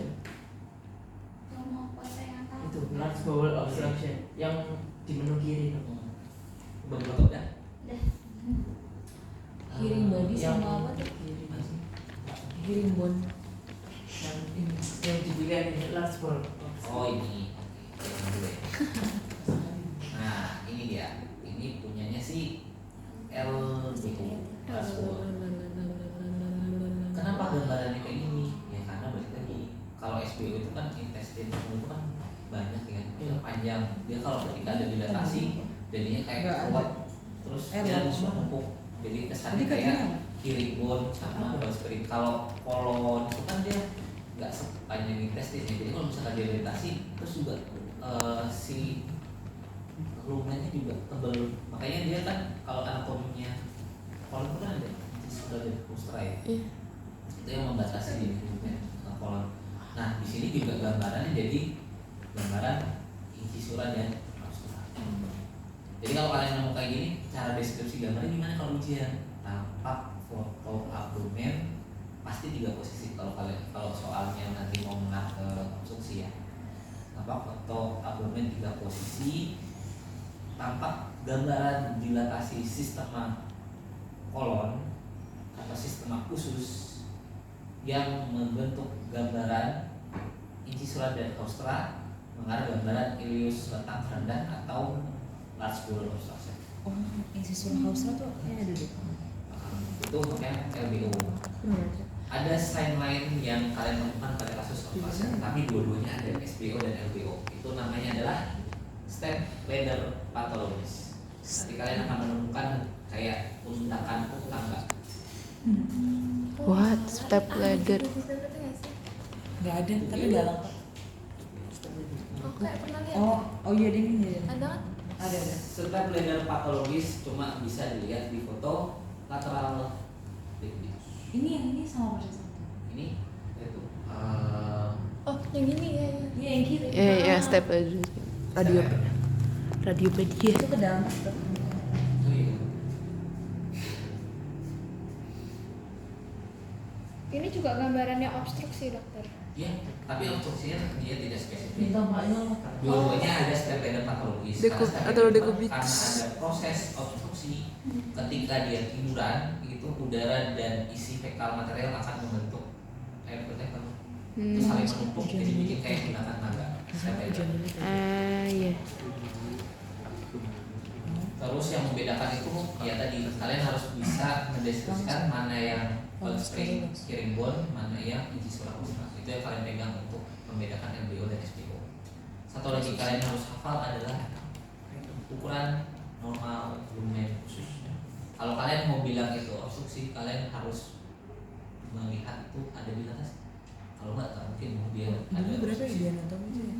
itu large bowl obstruction yang di menu kiri itu. belum foto dah. Hearing body Yang sama apa tuh? kiri. Hearing bone. Yang ini yang di pilihan ini large bowl. Oh ini, yang dulu ya. Nah ini dia, ini punyanya si LBO. Last ball. Kenapa gambarannya kayak gini? Ya karena balik lagi, kalau SBO itu kan intestine itu kan banyak ya, itu panjang. Dia kalau ketika ada dilatasi, jadinya kayak Nggak ada. kuat, terus dia numpuk. Jadi kesannya Jadi kayak katanya hearing bone sama bone spring. Kalau kolon itu kan dia nggak sepanjang intestine ya. Jadi kalau misalkan dia dilatasi, terus juga si lumennya juga tebel. Makanya dia kan kalau anatominya kolon itu kan ada sudah ada mustra ya. Itu yang membatasi di kolon. Nah di sini juga gambarannya jadi gambaran incisura dan obstra. Jadi kalau kalian nemu kayak gini, cara deskripsi gambarnya gimana kalau ujian? Tampak foto abdomen pasti 3 posisi kalau soalnya nanti mau mengarah ke obstruksi ya. Tampak foto abdomen 3 posisi, tampak gambaran dilatasi sistema kolon atau sistema usus yang membentuk gambaran incisura dan obstra mengarah gambaran ileus letak rendah atau large bowel obstruction. Oh, incision house tuh kayaknya ada deh. Itu makanya LBO. Ada sign lain yang kalian temukan pada kasus obstruction, tapi dua-duanya ada SBO dan LBO. Itu namanya adalah step ladder pathologis. Nanti kalian akan menemukan kayak undakan tangga. What? Step ladder. Nggak ada, tapi nggak lengkap. Oh, kayak pernah lihat. Oh iya deh ini. Ada kan? Ada. Step ladder pathologis cuma bisa dilihat di foto lateral liquidius. Ini yang ini sama persis. Ini itu Oh, yang ini ya. Iya yang kiri. Ya, step ladder. Radiopedia. Itu ke dalam. itu ya. Ini juga gambarannya obstruksi, dokter. Iya, tapi obstruksinya dia tidak spesifik. Minta mbaknya lah. Dua-duanya ada step ladder pathologis. Dekup Karena step atau ladder dekubit. karena ada proses obstruksi ketika dia tiduran itu udara dan isi fekal material akan membentuk air protector. Itu saling menumpuk jadi bikin kayak gunakan naga. Step ladder. Iya. Terus yang membedakan itu ya tadi kalian harus bisa mendeskripsikan mana yang bone spring, hearing bone, mana yang incisura obstra. Itu yang kalian pegang untuk membedakan LBO dan SBO. Satu lagi kalian harus hafal adalah ukuran normal lumen khusus. Kalau kalian mau bilang itu obstruksi, kalian harus melihat tuh ada di atas. Kalau nggak mungkin dia ada Berapa ya obstruksi. dia nonton itu ya?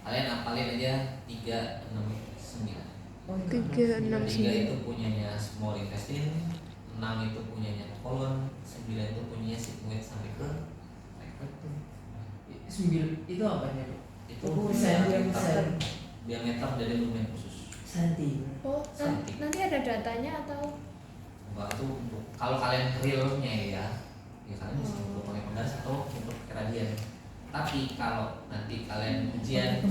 Kalian hafalin aja 3, 6, 9. 3, 6, 3 9. itu punyanya small intestine, 6 itu punyanya kolon, 9 itu punyanya sigmoid sampai ke rectum. 9 itu apanya, Pak? Itu diameter dari lumen khusus. Senti. Oh, nanti ada datanya atau? Enggak, itu untuk kalau kalian realnya ya kalian bisa untuk pakai penggaris atau untuk radian. Tapi kalau nanti kalian ujian,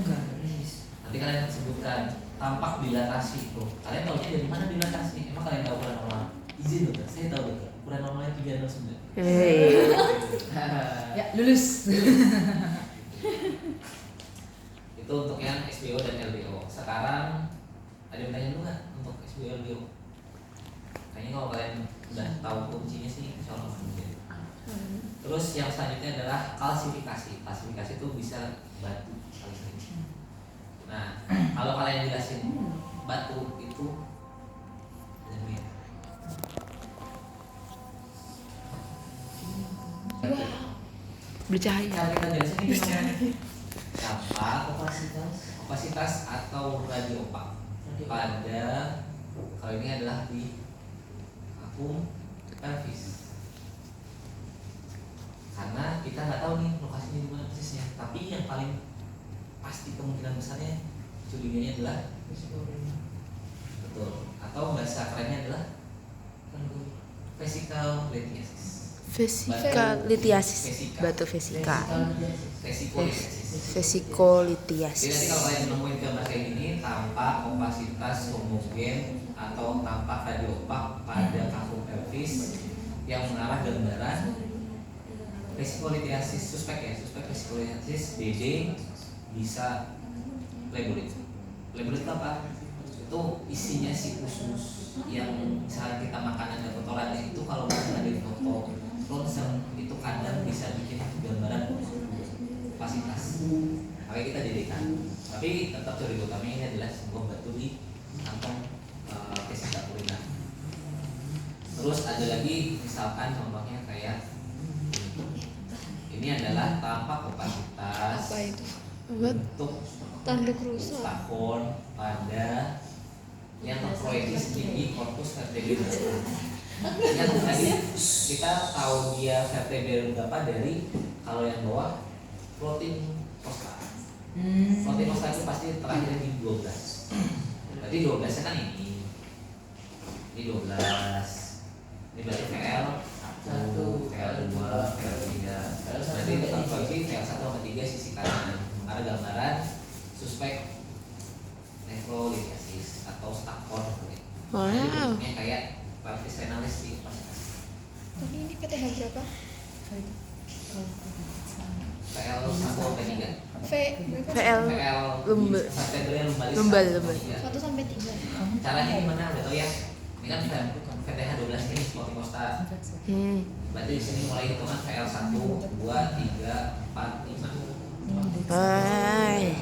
nanti kalian sebutkan tampak dilatasi tuh. Kalian tahu dari mana dilatasi? Emang kalian tahu ukuran normal? Izin dokter, saya tahu dokter. Ukuran normalnya 7 369. Hei. Ya, lulus. Itu untuk yang SBO dan LBO. Sekarang ada yang tanya dulu nggak untuk SBO LBO? Kayaknya kalau kalian udah tahu kuncinya sih, insya Allah mungkin. Terus yang selanjutnya adalah kalsifikasi. Kalsifikasi itu bisa batu paling sering. Nah, kalau kalian jelasin batu itu Bercahaya. cara kita jelasin ini gimana? Apa opasitas atau radio opak pada kalau ini adalah di vakum pelvis. Karena kita nggak tahu nih lokasinya di mana persisnya, tapi yang paling pasti kemungkinan besarnya curiganya adalah betul, atau bahasa kerennya adalah vesical lithiasis. Vesikalitiasis. Batu vesika. Vesikolitiasis. Vesikolitiasis. Jadi nanti kalau kalian menemuin gambar kayak gini tanpa opasitas homogen atau tanpa radiopak pada vakum pelvis yang mengarah gambaran vesikolitiasis suspek ya, suspek vesikolitiasis DD bisa plebolit. Plebolit itu apa? Itu isinya si usus yang misalnya kita makanan dan kotoran itu kalau misalnya di foto ronsen itu kadang bisa bikin gambaran opasitas. Makanya kita jadikan. Tapi tetap teori utamanya ini adalah sebuah batu di kantong vesika urina. Terus ada lagi misalkan contohnya kayak ini adalah tampak opasitas. Apa itu? Untuk Tanduk rusak. tahun pada yang terproyeksi tinggi korpus vertebral. Yang tadi kita tahu dia vertebral berapa dari kalau yang bawah floating costa. Floating costa itu pasti terakhir di 12. Berarti 12 nya kan ini 12. Ini berarti VL 1, VL 2, VL 3. Berarti itu terproyeksi VL 1 sama 3 sisi kanan. Ada gambaran suspek nefrolitiasis atau stakon. Wow. Jadi bentuknya kayak pelvis renalis di opasitas. Tadi ini PTH berapa? VL 1 sampai 3. V berapa? VL VL Lumba- vertebral lumbalis Lumbal, 1 lumbal. sampai 3. 1 sampai 3. Caranya gimana? Udah tahu ya? Ini kan VTH 12 ini floating costa. Berarti di sini mulai hitungan VL 1, 2, 3, 4, 5. Hai.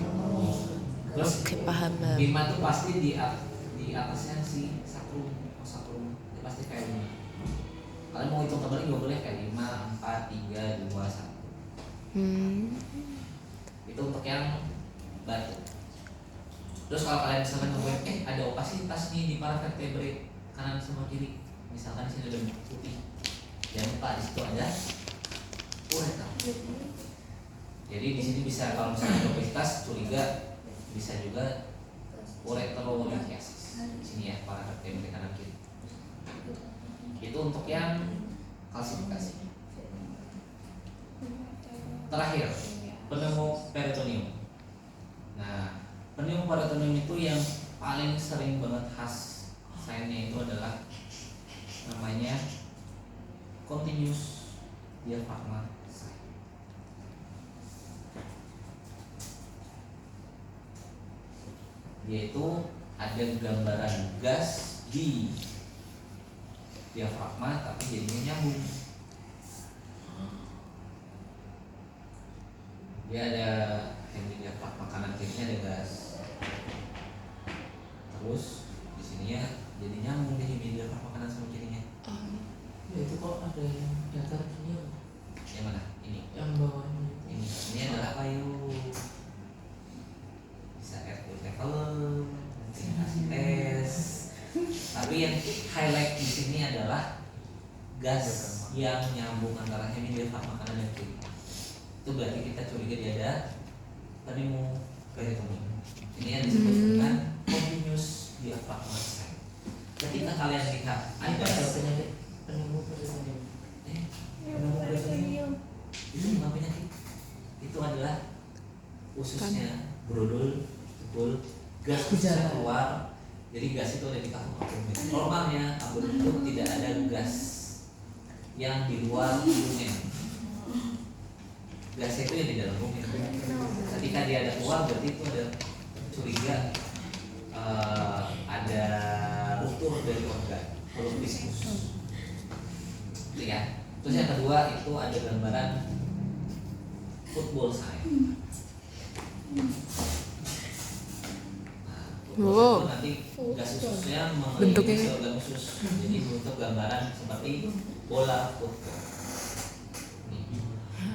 Terus Oke, paham. 5 tuh pasti di atasnya si sakrum, sakrum itu pasti VL 5. Kalian mau hitung terbalik juga boleh kayak 5, 4, 3, 2, 1. Itu untuk yang batu. Terus kalau kalian misalkan nemuin ada opasitas nih di para vertebrae kanan sama kiri, misalkan di sini ada putih, jangan lupa di situ ada ureter. Jadi di sini bisa kalau misalnya ada opasitas curiga bisa juga ureterolithiasis. Di sini ya para vertebrae kanan kiri. Itu untuk yang kalsifikasi. Terakhir, penemu peritoneum. Nah, penemu peritoneum itu yang paling sering banget khas sign-nya itu adalah namanya continuous diaphragma sign. Yaitu ada gambaran gas di diafragma tapi jadinya nyambung. Dia ada yang di diafragma kanan kirinya ada gas. Terus di sininya jadi nyambung di diafragma kanan sama kirinya. Ya itu kok ada yang datar gini ya? Yang mana? Ini. Yang bawahnya. Ini adalah kayu. Bisa airflow level, nanti kasih tes. Tapi yang highlight di sini adalah gas yang nyambung antara hemidiafragma kanan dan kiri. Itu berarti kita curiga dia ada penemu peritoneum. Ini yang disebut dengan continuous diaphragma sign. Ketika kalian lihat ada penyakit penemu peritoneum. penemu peritoneum itu bukan penyakit, itu adalah ususnya brodol, jebol, gas bisa keluar. Jadi gas itu ada di kantong abdomen. Normalnya abdomen itu tidak ada gas. yang di luar rumen. Gasnya itu yang di dalam rumen. Ketika dia ada keluar berarti itu ada curiga ada ruptur dari organ, viskus. Gitu ya. Terus yang kedua itu ada gambaran football sign. Wow. Nanti gas ususnya Bentuknya. mengelilingi organ usus, jadi bentuk gambaran seperti bola football.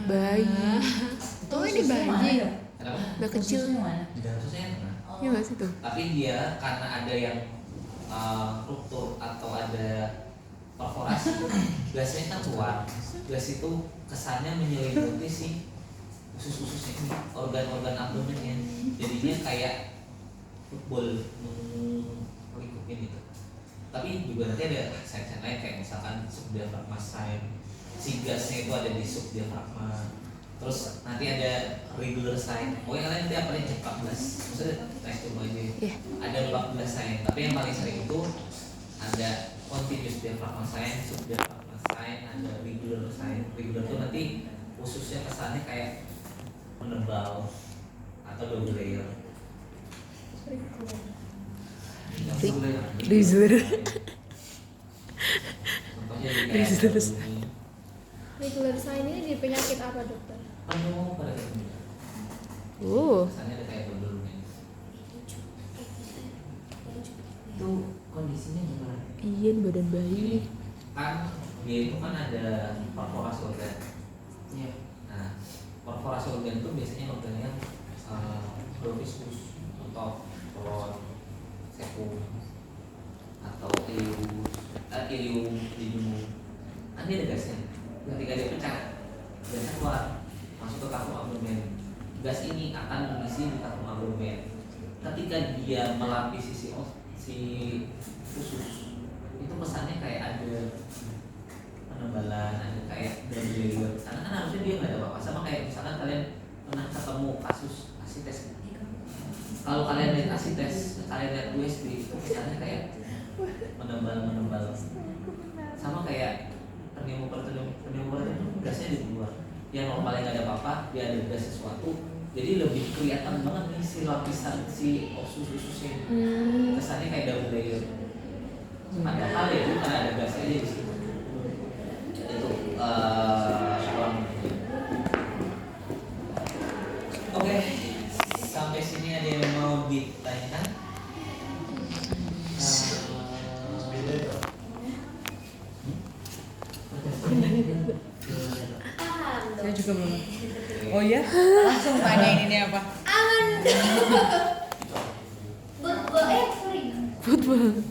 Bayi. Oh ini bayi. Kenapa? Udah kecil. Ususnya mana? Di dalam ususnya pernah. Iya nggak sih tuh? Tapi dia karena ada yang ruptur atau ada perforasi, gasnya kan keluar. Gas itu kesannya menyelimuti si usus-ususnya ini, organ-organ abdomennya. Jadinya kayak football melingkupin gitu. Tapi juga nanti ada sign-sign lain kayak misalkan subdiafragma sign, si gasnya itu ada di subdiafragma. Terus nanti ada regular sign. Oh yang lain nanti apa nih? 14. Maksudnya tes cuma aja. Iya. Ada 14 sign. Tapi yang paling sering itu ada continuous diaphragma sign, subdiaphragma sign, ada regular sign. Regular itu nanti khususnya kesannya kayak menebal atau double layer. Rizzler. Contohnya di Rizzler. Regular sign ini di penyakit apa dokter? penuh pada ketemu. Kesannya ada kayak double layer. Itu kondisinya gimana? Iya badan bayi. Kan dia itu kan ada perforasi organ. Iya. Nah, perforasi organ itu biasanya organ yang viskus atau kolon, sepum atau ilium, lidung. Nanti ada gasnya. Ketika dia pecah, gasnya keluar masuk ke kafum abdomen. Gas ini akan mengisi di kafum abdomen. Ketika dia melapisi si usus, itu kesannya kayak ada penebalan, ada kayak double layer. Karena kan harusnya dia nggak ada apa-apa. Sama kayak misalkan kalian pernah ketemu kasus asites. Kalau kalian lihat asites, kalian lihat USB, itu kesannya kayak menebal. Sama kayak pneumonia itu gasnya di luar. Yang normalnya nggak ada apa-apa, dia ada gas sesuatu. Jadi lebih kelihatan banget nih si lapisan si usus-ususnya. Kesannya kayak double layer. Padahal ya itu kan ada gasnya aja di situ. Itu kurang lebih. Oke, sampai sini ada yang mau ditanyakan? Saya juga belum. Oh ya? Langsung tanyain ini apa? Football.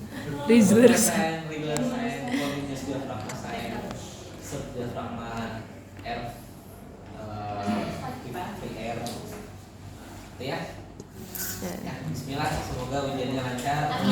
Rizzler. Regular sign, continuous diaphragma sign, subdiaphragma R, VR. Itu ya. Ya, bismillah, semoga ujiannya lancar.